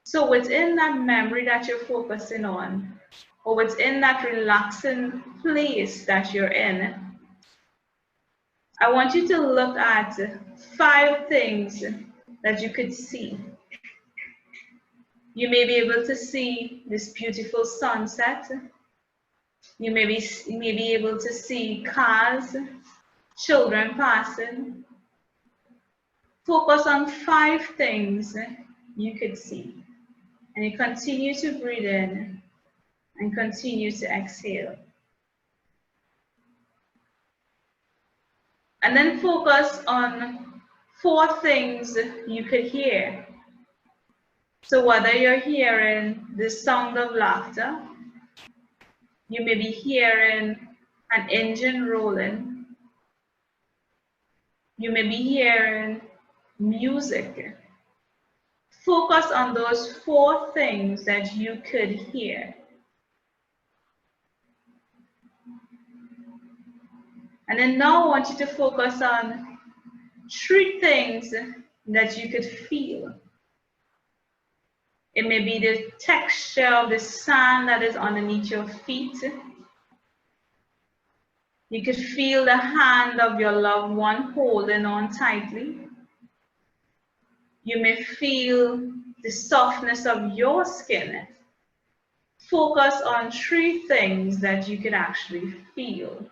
So within that memory that you're focusing on, or within that relaxing place that you're in, I want you to look at 5 things that you could see. You may be able to see this beautiful sunset. You may be able to see cars, children passing. Focus on 5 things you could see. And you continue to breathe in and continue to exhale. And then focus on 4 things you could hear. So whether you're hearing the sound of laughter, you may be hearing an engine rolling, you may be hearing music. Focus on those 4 things that you could hear. And then now I want you to focus on 3 things that you could feel. It may be the texture of the sand that is underneath your feet. You could feel the hand of your loved one holding on tightly. You may feel the softness of your skin. Focus on 3 things that you could actually feel.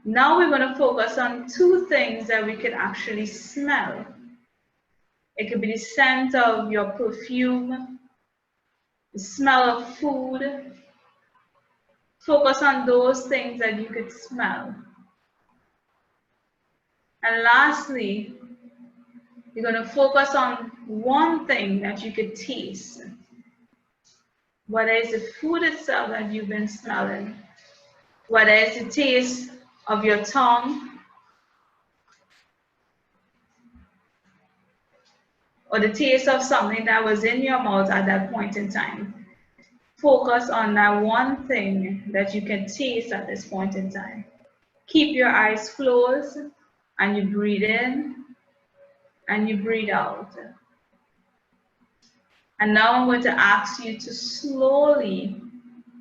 Now we're going to focus on 2 things that we could actually smell. It could be the scent of your perfume, the smell of food. Focus on those things that you could smell. And lastly, you're going to focus on 1 thing that you could taste. Whether it's the food itself that you've been smelling, whether it's the taste of your tongue, or the taste of something that was in your mouth at that point in time. Focus on that 1 thing that you can taste at this point in time. Keep your eyes closed and you breathe in and you breathe out. And now I'm going to ask you to slowly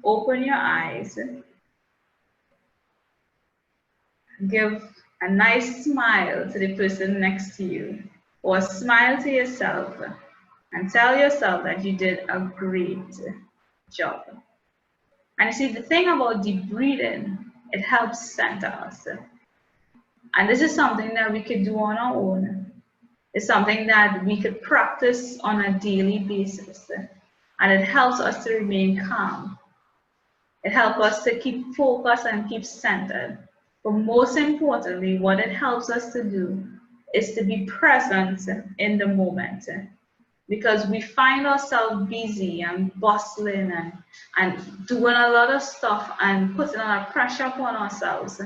open your eyes. Give a nice smile to the person next to you, or smile to yourself and tell yourself that you did a great job. And you see, the thing about deep breathing, it helps center us. And this is something that we could do on our own. It's something that we could practice on a daily basis. And it helps us to remain calm. It helps us to keep focused and keep centered. But most importantly, what it helps us to do is to be present in the moment, because we find ourselves busy and bustling and doing a lot of stuff and putting a lot of pressure upon ourselves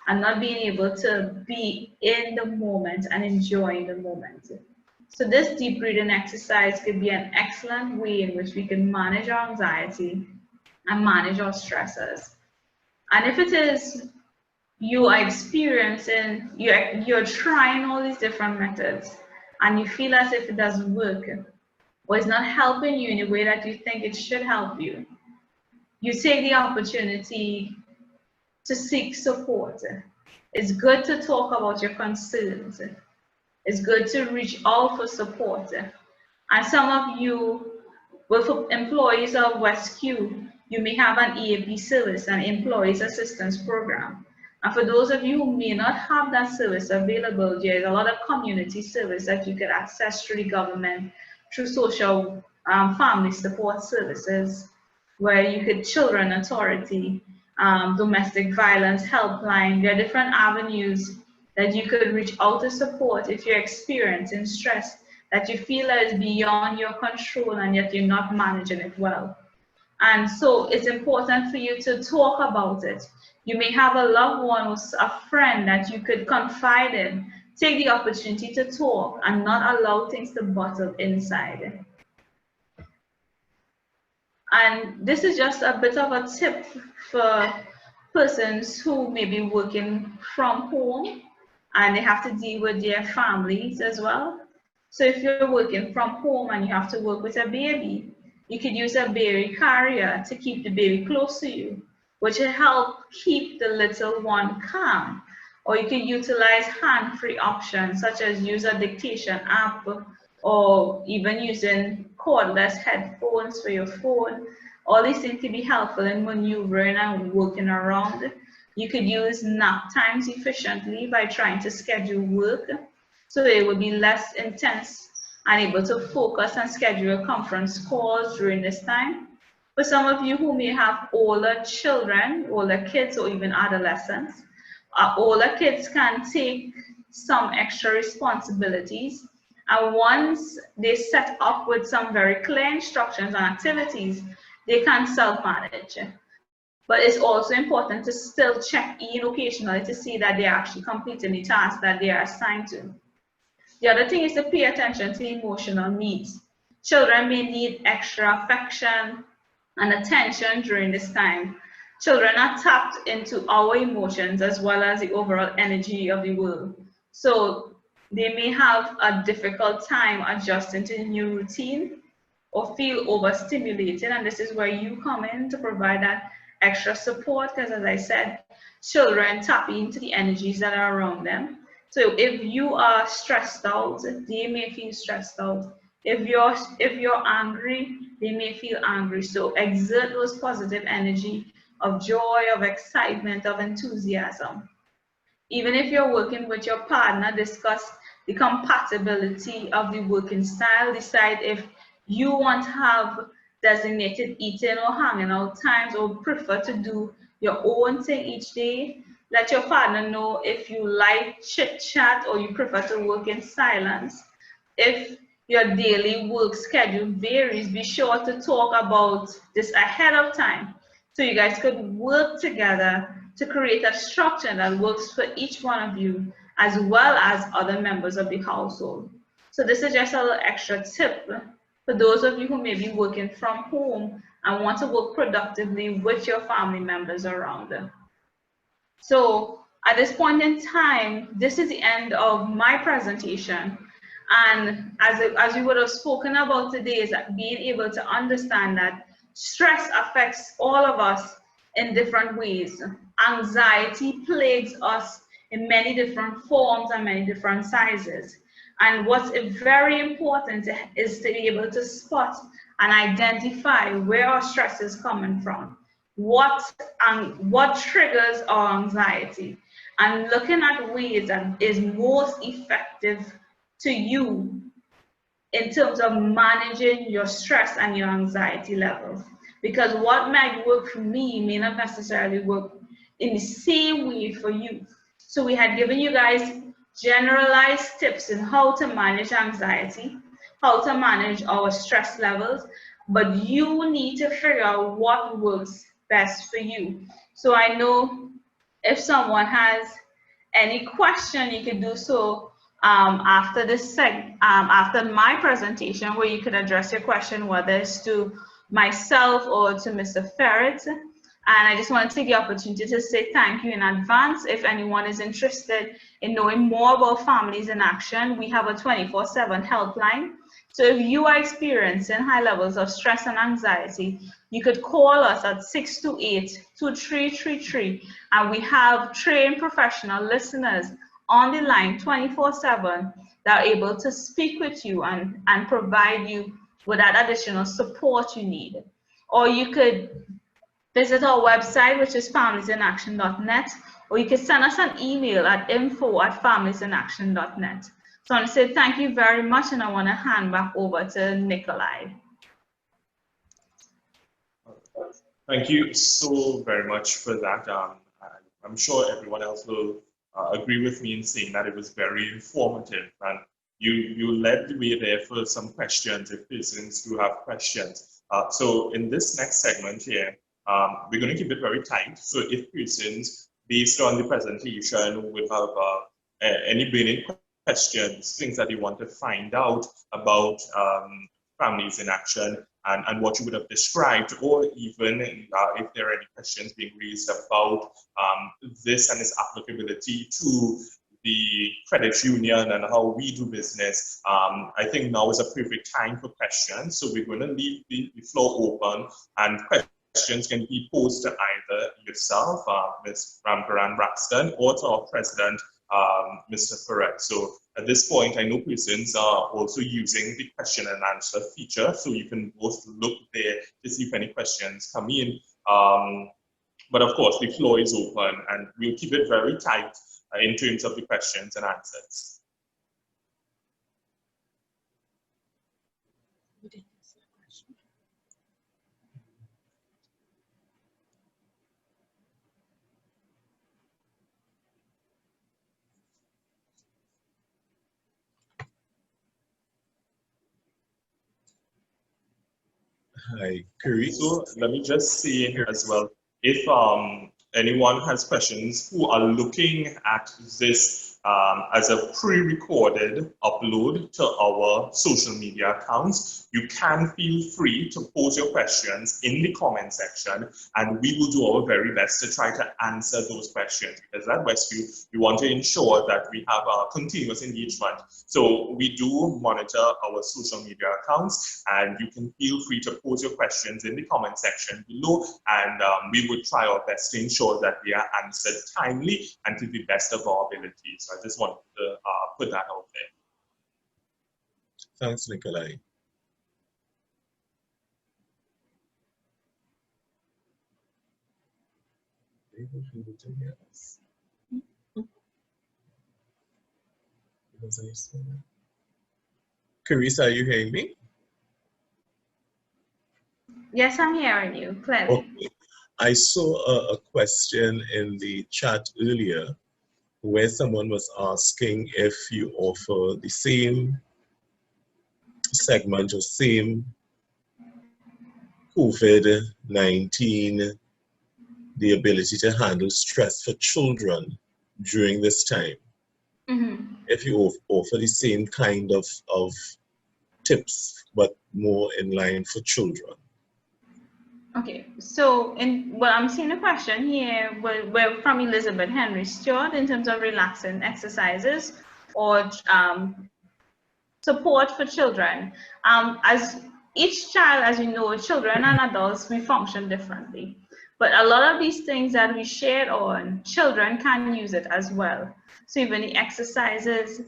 and not being able to be in the moment and enjoying the moment. So this deep breathing exercise could be an excellent way in which we can manage our anxiety and manage our stresses. And if it is you are experiencing, you're trying all these different methods and you feel as if it doesn't work or it's not helping you in a way that you think it should help you, you take the opportunity to seek support. It's good to talk about your concerns. It's good to reach out for support. And some of you, well, for employees of WESCU, you may have an EAP service, an Employees Assistance Program. And for those of you who may not have that service available, there's a lot of community service that you could access through the government, through social family support services, where you could Children Authority, domestic violence helpline. There are different avenues that you could reach out to support if you're experiencing stress that you feel that is beyond your control and yet you're not managing it well. And so it's important for you to talk about it. You may have a loved one or a friend that you could confide in. Take the opportunity to talk and not allow things to bottle inside. And this is just a bit of a tip for persons who may be working from home and they have to deal with their families as well. So if you're working from home and you have to work with a baby, you could use a baby carrier to keep the baby close to you, which will help keep the little one calm. Or you can utilize hand-free options such as use a dictation app or even using cordless headphones for your phone. All these things can be helpful in maneuvering and working around. You could use nap times efficiently by trying to schedule work so it will be less intense and able to focus and schedule conference calls during this time. For some of you who may have older children, older kids, or even adolescents, older kids can take some extra responsibilities. And once they set up with some very clear instructions and activities, they can self-manage. But it's also important to still check in occasionally to see that they're actually completing the task that they are assigned to. The other thing is to pay attention to emotional needs. Children may need extra affection and attention during this time. Children are tapped into our emotions as well as the overall energy of the world. So they may have a difficult time adjusting to the new routine or feel overstimulated, and this is where you come in to provide that extra support, because as I said, children tap into the energies that are around them. So if you are stressed out, they may feel stressed out. If you're angry, they may feel angry. So exert those positive energy of joy, of excitement, of enthusiasm. Even if you're working with your partner, discuss the compatibility of the working style. Decide if you want to have designated eating or hanging out times or prefer to do your own thing each day. Let your partner know if you like chit chat or you prefer to work in silence. If your daily work schedule varies, be sure to talk about this ahead of time so you guys could work together to create a structure that works for each one of you as well as other members of the household. So this is just a little extra tip for those of you who may be working from home and want to work productively with your family members around. So at this point in time, this is the end of my presentation. And as we would have spoken about today, is that being able to understand that stress affects all of us in different ways. Anxiety plagues us in many different forms and many different sizes. And what's very important is to be able to spot and identify where our stress is coming from, what triggers our anxiety, and looking at ways that is most effective to you in terms of managing your stress and your anxiety levels. Because what might work for me may not necessarily work in the same way for you. So we had given you guys generalized tips in how to manage anxiety, how to manage our stress levels, but you need to figure out what works best for you. So I know if someone has any question, you can do so after this after my presentation, where you can address your question, whether it's to myself or to Mr. Ferret. And I just want to take the opportunity to say thank you in advance. If anyone is interested in knowing more about Families in Action, we have a 24/7 helpline. So if you are experiencing high levels of stress and anxiety, you could call us at 628-2333, and we have trained professional listeners on the line 24/7 that are able to speak with you and provide you with that additional support you need. Or you could visit our website, which is familiesinaction.net, or you can send us an email at info@familiesinaction.net. So I want to say thank you very much, and I want to hand back over to Nikolai. Thank you so very much for that. I'm sure everyone else will agree with me in saying that it was very informative, and you led the way there for some questions if persons do have questions. So in this next segment here, we're going to keep it very tight. So if persons, based on the presentation, would have any burning questions, things that you want to find out about Families in Action and what you would have described, or even if there are any questions being raised about this and its applicability to the credit union and how we do business, I think now is a perfect time for questions. So we're going to leave the floor open, and questions can be posed to either yourself, Ms. Ramkaran Braxton, or to our president, Mr. Ferret. So at this point, I know persons are also using the question and answer feature, so you can both look there to see if any questions come in. But of course, the floor is open, and we'll keep it very tight in terms of the questions and answers. Hi, Chris. So let me just say as well, if anyone has questions who are looking at this as a pre-recorded upload to our social media accounts, you can feel free to pose your questions in the comment section, and we will do our very best to try to answer those questions, because at WESCU, we want to ensure that we have a continuous engagement. So we do monitor our social media accounts, and you can feel free to pose your questions in the comment section below, and we would try our best to ensure that they are answered timely and to the best of our abilities. So I just wanted to put that out there. Thanks, Nikolai. Carissa, are you hearing me? Yes, I'm hearing you clearly. Okay. I saw a question in the chat earlier where someone was asking if you offer the same segment or same COVID-19, the ability to handle stress for children during this time. Mm-hmm. If you offer the same kind of tips, but more in line for children. Okay, so I'm seeing a question here we're from Elizabeth Henry Stewart in terms of relaxing exercises or support for children. As each child, as you know, children and adults, we function differently. But a lot of these things that we shared on, children can use it as well. So even the exercises,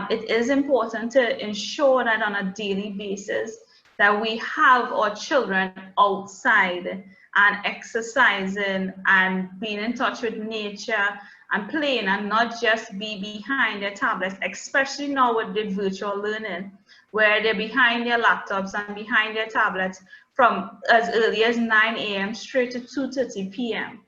it is important to ensure that on a daily basis that we have our children outside and exercising and being in touch with nature and playing, and not just be behind their tablets, especially now with the virtual learning, where they're behind their laptops and behind their tablets from as early as 9 a.m. straight to 2:30 p.m.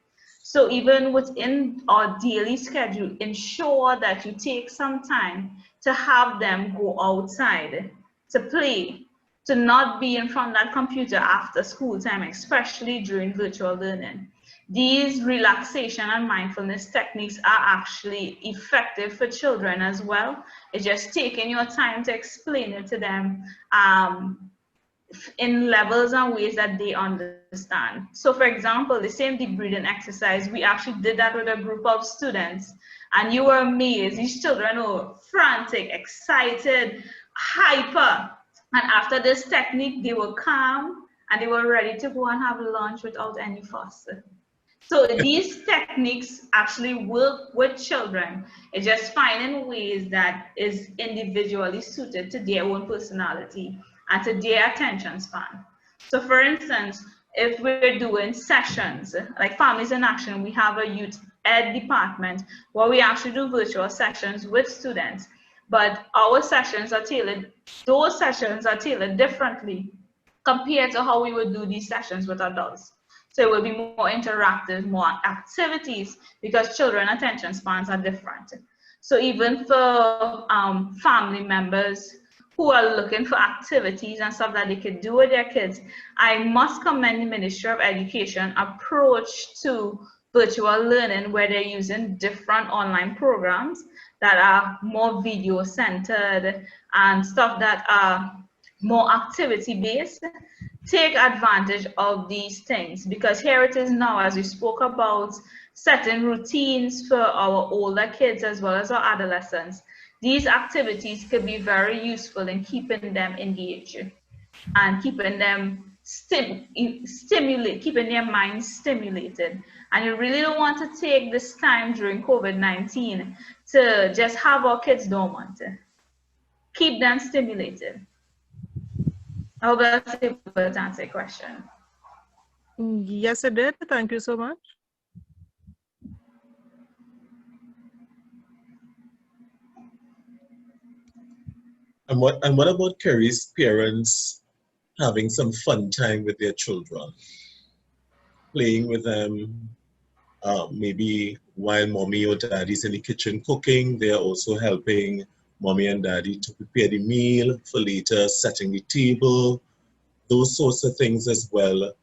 So even within our daily schedule, ensure that you take some time to have them go outside, to play, to not be in front of that computer after school time, especially during virtual learning. These relaxation and mindfulness techniques are actually effective for children as well. It's just taking your time to explain it to them in levels and ways that they understand. So for example, the same deep breathing exercise, we actually did that with a group of students, and you were amazed. These children were frantic, excited, hyper. And after this technique, they were calm and they were ready to go and have lunch without any fuss. So these techniques actually work with children. It's just finding ways that is individually suited to their own personality and to their attention span. So for instance, if we're doing sessions, like Families in Action, we have a youth ed department where we actually do virtual sessions with students, but our sessions are tailored, those sessions are tailored differently compared to how we would do these sessions with adults. So it will be more interactive, more activities, because children attention spans are different. So even for family members who are looking for activities and stuff that they could do with their kids, I must commend the Ministry of Education approach to virtual learning, where they're using different online programs that are more video centered and stuff that are more activity based. Take advantage of these things, because here it is now, as we spoke about, setting routines for our older kids as well as our adolescents. These activities could be very useful in keeping them engaged and keeping them keeping their minds stimulated. And you really don't want to take this time during COVID-19 to just have our kids dormant. Keep them stimulated. I hope that's able to answer your question. Yes, it did. Thank you so much. And what about Kerry's parents having some fun time with their children, playing with them? Maybe while mommy or daddy's in the kitchen cooking, they are also helping mommy and daddy to prepare the meal for later, setting the table. Those sorts of things as well,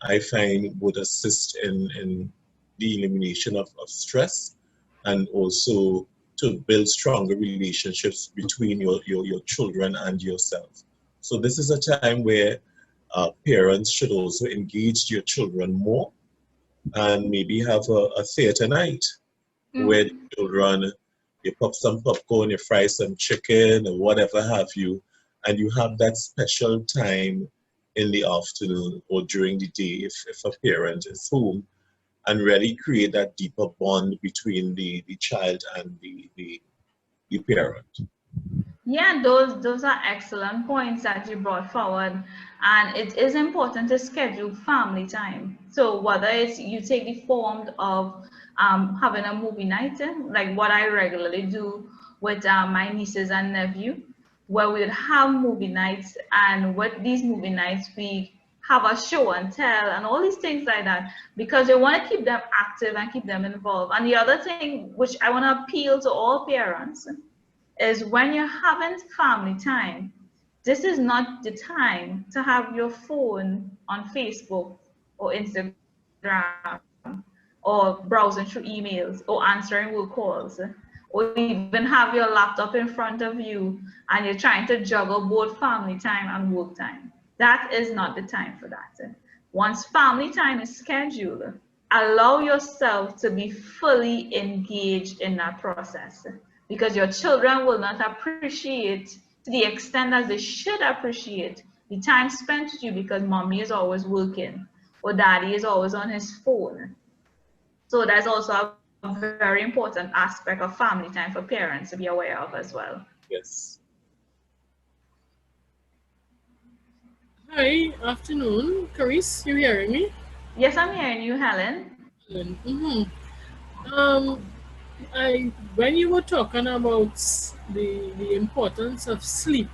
I find would assist in the elimination of stress, and also to build stronger relationships between your children and yourself. So this is a time where parents should also engage your children more, and maybe have a theater night where the children, you pop some popcorn, you fry some chicken or whatever have you, and you have that special time in the afternoon or during the day if a parent is home, and really create that deeper bond between the child and the parent. Yeah, those are excellent points that you brought forward, and it is important to schedule family time. So whether it's you take the form of having a movie night, like what I regularly do with my nieces and nephew, where we'd have movie nights, and with these movie nights we have a show and tell and all these things like that, because we want to keep them active and keep them involved. And the other thing which I want to appeal to all parents is, when you're having family time, this is not the time to have your phone on Facebook or Instagram or browsing through emails or answering work calls, or even have your laptop in front of you and you're trying to juggle both family time and work time. That is not the time for that. Once family time is scheduled, allow yourself to be fully engaged in that process, because your children will not appreciate to the extent as they should appreciate the time spent with you, because mommy is always working or daddy is always on his phone. So that's also a very important aspect of family time for parents to be aware of as well. Yes. Hi, afternoon. Caris, you hearing me? Yes, I'm hearing you, Helen. When you were talking about the importance of sleep,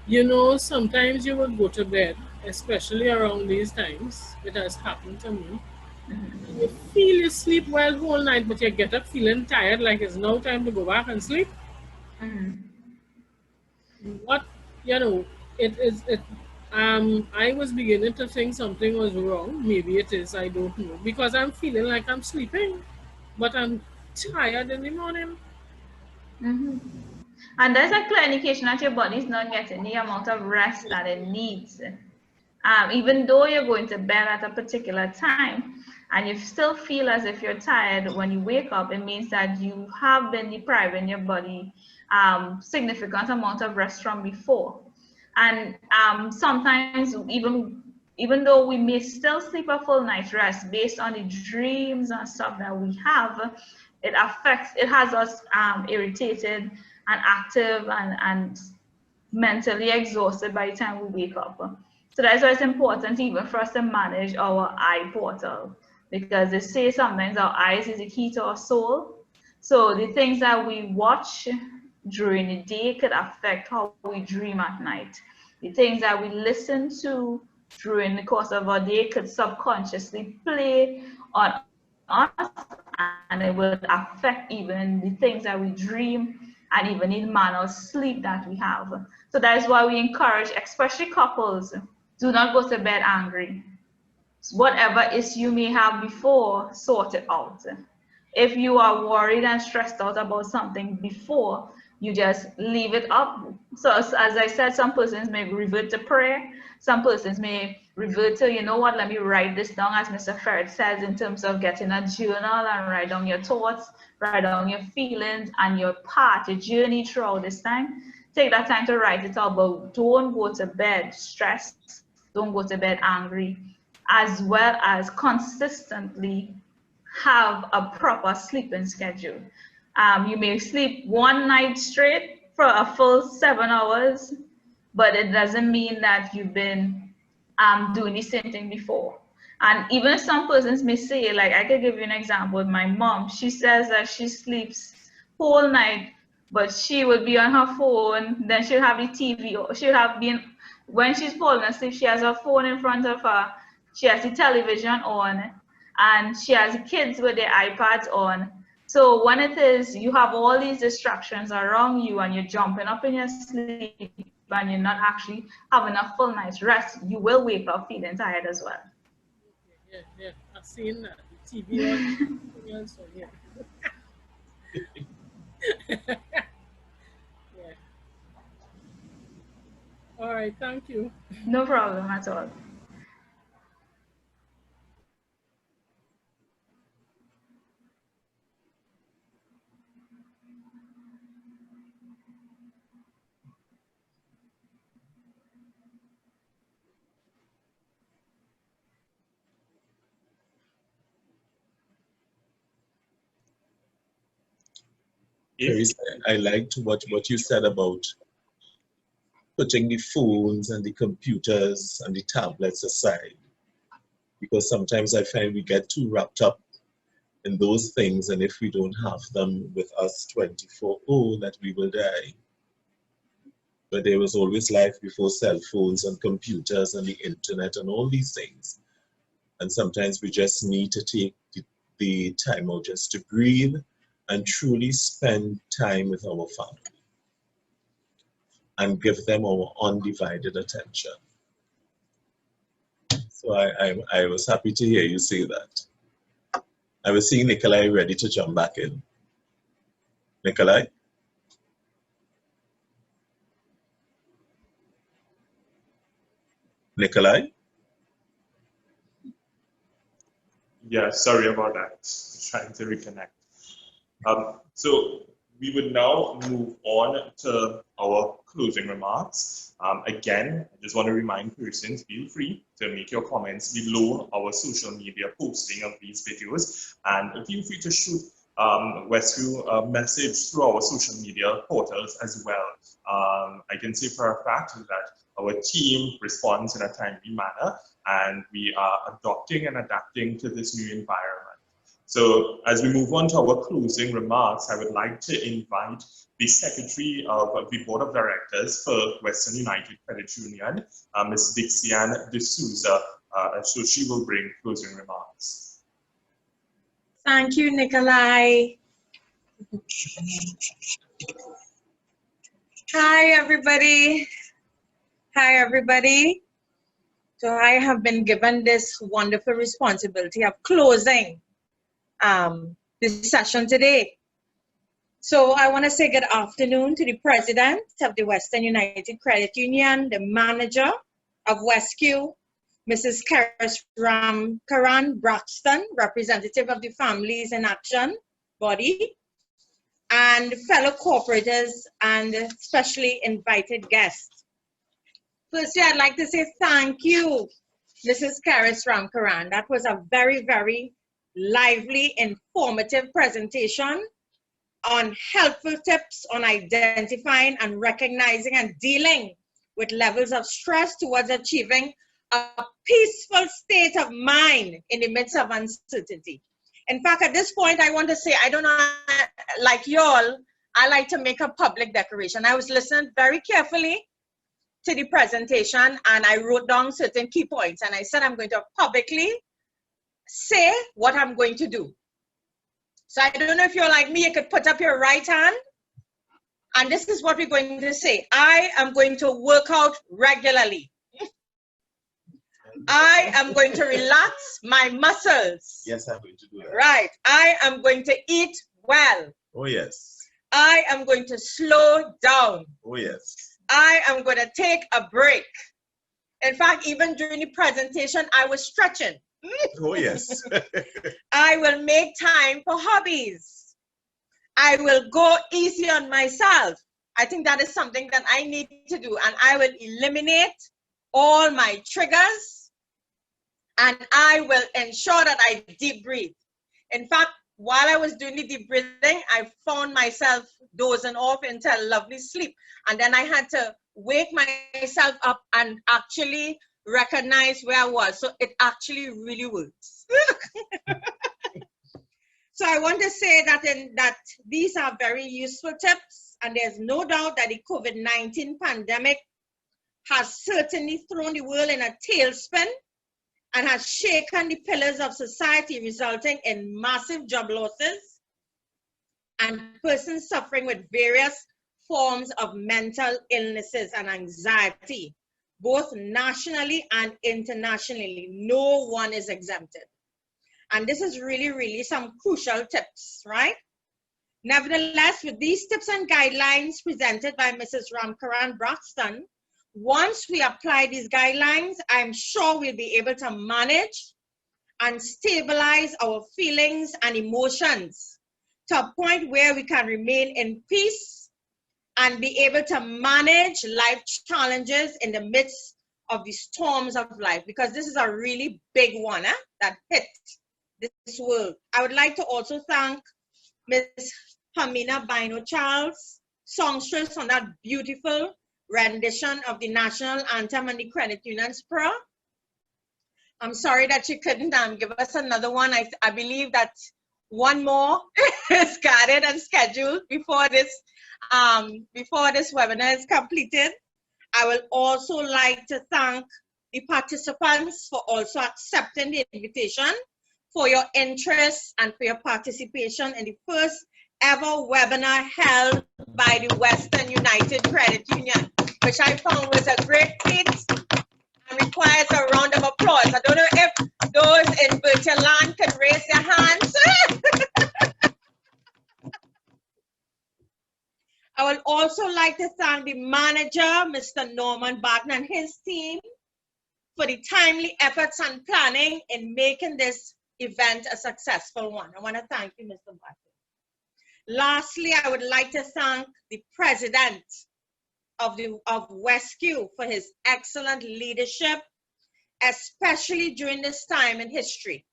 you know, sometimes you would go to bed, especially around these times. It has happened to me. You feel you sleep well whole night, but you get up feeling tired, like it's now time to go back and sleep. What, you know, I was beginning to think something was wrong. Maybe it is, I don't know. Because I'm feeling like I'm sleeping, but I'm tired in the morning. And that's a clear indication that your body is not getting the amount of rest that it needs. Even though you're going to bed at a particular time and you still feel as if you're tired when you wake up, it means that you have been depriving your body significant amount of rest from before. And sometimes even though we may still sleep a full night's rest based on the dreams and stuff that we have, it has us irritated and active and mentally exhausted by the time we wake up. So that's why it's important even for us to manage our eye portal, because they say sometimes our eyes is the key to our soul. So the things that we watch during the day could affect how we dream at night. The things that we listen to during the course of our day could subconsciously play on us, and it would affect even the things that we dream and even the manner of sleep that we have. So that is why we encourage, especially couples, do not go to bed angry. Whatever issue you may have before, sort it out. If you are worried and stressed out about something before, you just leave it up. So as I said, some persons may revert to prayer. Some persons may revert to, you know what, let me write this down, as Mr. Ferret says, in terms of getting a journal and write down your thoughts, write down your feelings and your path, your journey throughout this time. Take that time to write it out, but don't go to bed stressed. Don't go to bed angry, as well as consistently have a proper sleeping schedule. You may sleep one night straight for a full 7 hours, but it doesn't mean that you've been doing the same thing before. And even some persons may say, like I could give you an example with my mom. She says that she sleeps whole night, but she would be on her phone, then she'll have the TV, or she'll have been, when she's falling asleep, she has her phone in front of her, she has the television on, and she has kids with their iPads on. So when it is, you have all these distractions around you and you're jumping up in your sleep and you're not actually having a full night's rest, you will wake up feeling tired as well. Yeah, I've seen that. The TV on, so yeah. Yeah. All right, thank you. No problem at all. Teresa, I liked what you said about putting the phones and the computers and the tablets aside, because sometimes I find we get too wrapped up in those things, and if we don't have them with us 24/7, that we will die. But there was always life before cell phones and computers and the internet and all these things. And sometimes we just need to take the time out just to breathe and truly spend time with our family and give them our undivided attention. So I was happy to hear you say that. I was seeing Nikolai ready to jump back in. Nikolai? Nikolai? Yeah, sorry about that. Trying to reconnect. So we would now move on to our closing remarks. Again, I just want to remind persons, feel free to make your comments below our social media posting of these videos, and feel free to shoot WESCU a message through our social media portals as well. I can say for a fact that our team responds in a timely manner, and we are adopting and adapting to this new environment. So as we move on to our closing remarks, I would like to invite the Secretary of the Board of Directors for Western United Credit Union, Ms. Dixiane D'Souza, so she will bring closing remarks. Thank you, Nikolai. Hi, everybody. Hi, everybody. So I have been given this wonderful responsibility of closing this session today. So I want to say good afternoon to the president of the Western United Credit Union, the manager of WESCU, Mrs. Karan Braxton, representative of the Families in Action body, and fellow corporators and specially invited guests. Firstly, I'd like to say thank you, Mrs. Karis Ramkaran. That was a very, very lively, informative presentation on helpful tips on identifying and recognizing and dealing with levels of stress towards achieving a peaceful state of mind in the midst of uncertainty. In fact, at this point, I want to say, I don't know, like y'all, I like to make a public declaration. I was listening very carefully to the presentation and I wrote down certain key points and I said I'm going to publicly say what I'm going to do. So I don't know if you're like me, you could put up your right hand and this is what we're going to say. I am going to work out regularly. I am going to relax my muscles. Yes, I'm going to do that. Right. I am going to eat well. Oh, yes. I am going to slow down. Oh, yes. I am going to take a break. In fact, even during the presentation, I was stretching. Oh, yes. I will make time for hobbies. I will go easy on myself. I think that is something that I need to do. And I will eliminate all my triggers. And I will ensure that I deep breathe. In fact, while I was doing the deep breathing, I found myself dozing off into a lovely sleep. And then I had to wake myself up and actually recognize where I was. So it actually really works. So I want to say that these are very useful tips. And there's no doubt that the COVID-19 pandemic has certainly thrown the world in a tailspin and has shaken the pillars of society, resulting in massive job losses and persons suffering with various forms of mental illnesses and anxiety, both nationally and internationally. No one is exempted. And this is really, really some crucial tips, right? Nevertheless, with these tips and guidelines presented by Mrs. Ramkaran Braxton, once we apply these guidelines, I'm sure we'll be able to manage and stabilize our feelings and emotions to a point where we can remain in peace and be able to manage life challenges in the midst of the storms of life, because this is a really big one that hit this world. I would like to also thank Ms. Hamina Bino Charles, songstress, on that beautiful rendition of the national anthem and the credit union's prayer. I'm sorry that you couldn't give us another one. I believe that one more is guarded and scheduled before this webinar is completed. I will also like to thank the participants for also accepting the invitation, for your interest and for your participation in the first ever webinar held by the Western United Credit Union, which I found was a great feat and requires a round of applause. I don't know if those in virtual land can raise their hands. I would also like to thank the manager, Mr. Norman Barton, and his team for the timely efforts and planning in making this event a successful one. I want to thank you, Mr. Barton. Lastly, I would like to thank the president of WESCU for his excellent leadership, especially during this time in history,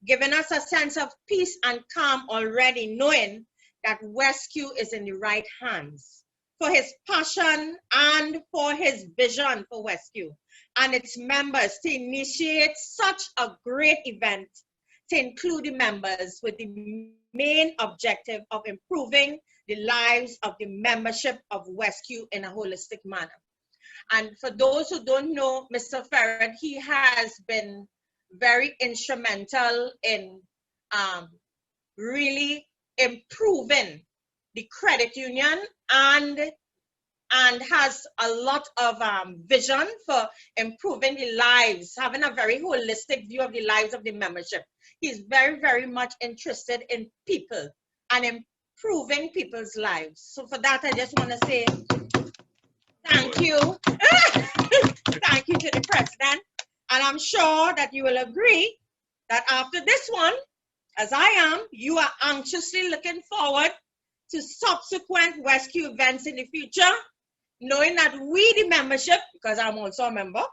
giving us a sense of peace and calm already, knowing that WESCU is in the right hands, for his passion and for his vision for WESCU and its members to initiate such a great event, to include the members with the main objective of improving the lives of the membership of WESCU in a holistic manner. And for those who don't know Mr. Ferret, he has been very instrumental in really improving the credit union and has a lot of vision for improving the lives, having a very holistic view of the lives of the membership. He's very, very much interested in people and improving people's lives. So for that, I just want to say thank you. Thank you to the president. And I'm sure that you will agree that after this one, as I am, you are anxiously looking forward to subsequent WESCU events in the future, knowing that we, the membership, because I'm also a member,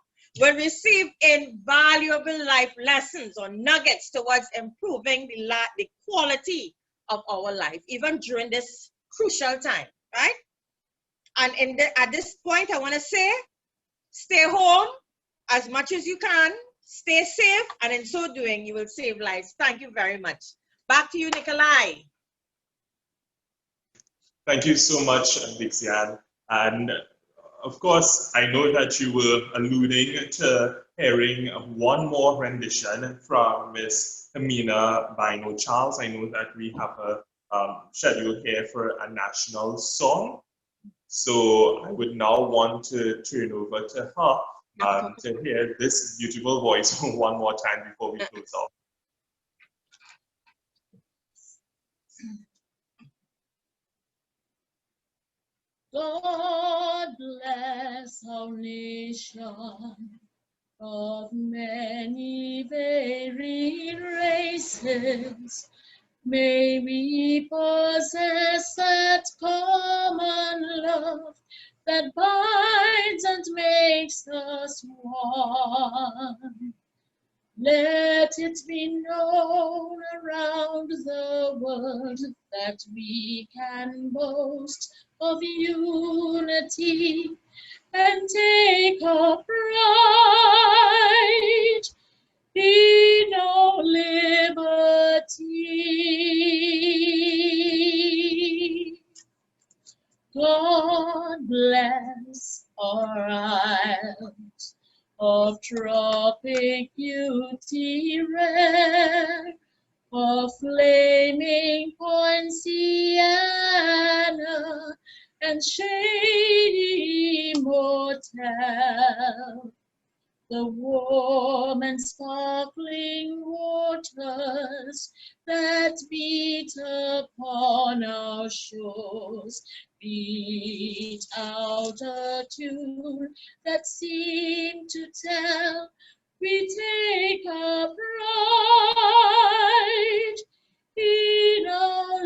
will receive invaluable life lessons or nuggets towards improving the quality of our life, even during this crucial time, right? And at this point, I want to say, stay home as much as you can, stay safe, and in so doing, you will save lives. Thank you very much. Back to you, Nikolai. Thank you so much, Dixian. And of course, I know that you were alluding to hearing one more rendition from Miss Amina Bino Charles. I know that we have a schedule here for a national song. So I would now want to turn over to her to hear this beautiful voice one more time before we close off. God bless our nation of many varied races. May we possess that common love that binds and makes us one. Let it be known around the world that we can boast of unity and take our pride in our liberty. God bless our isles of tropic beauty rare, of flaming Poinciana and shady motel. The warm and sparkling waters that beat upon our shores beat out a tune that seemed to tell we take our pride in our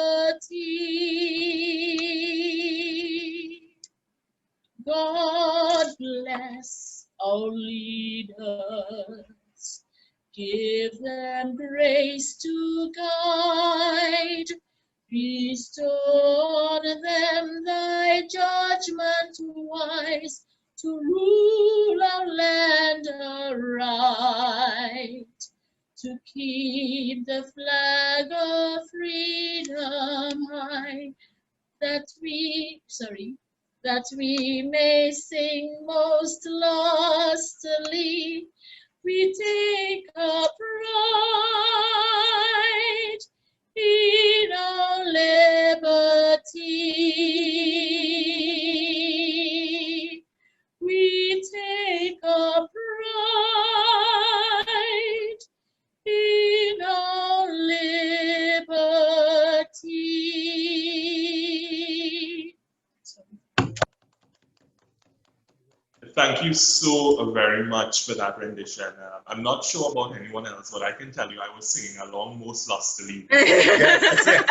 liberty. God bless our leaders, give them grace to guide, bestow on them thy judgment wise, to rule our land aright, to keep the flag of freedom high, that we may sing most lustily, we take our pride in our liberty. We take our pride in our liberty. Thank you so very much for that rendition. I'm not sure about anyone else, but I can tell you I was singing along most lustily. Yes, yes.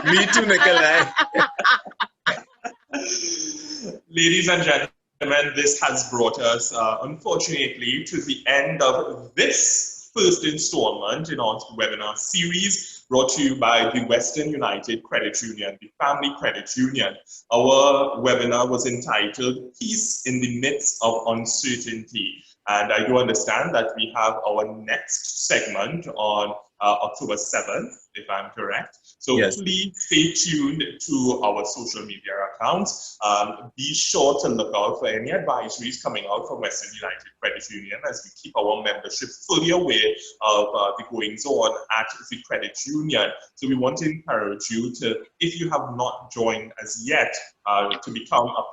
Me too, Nikolai. Ladies and gentlemen, this has brought us, unfortunately, to the end of this first installment in our webinar series brought to you by the Western United Credit Union, the Family Credit Union. Our webinar was entitled Peace in the Midst of Uncertainty. And I do understand that we have our next segment on October 7th, if I'm correct. So Yes. please stay tuned to our social media accounts. Be sure to look out for any advisories coming out from Western United Credit Union as we keep our membership fully aware of the goings on at the credit union. So we want to encourage you to, if you have not joined as yet, to become a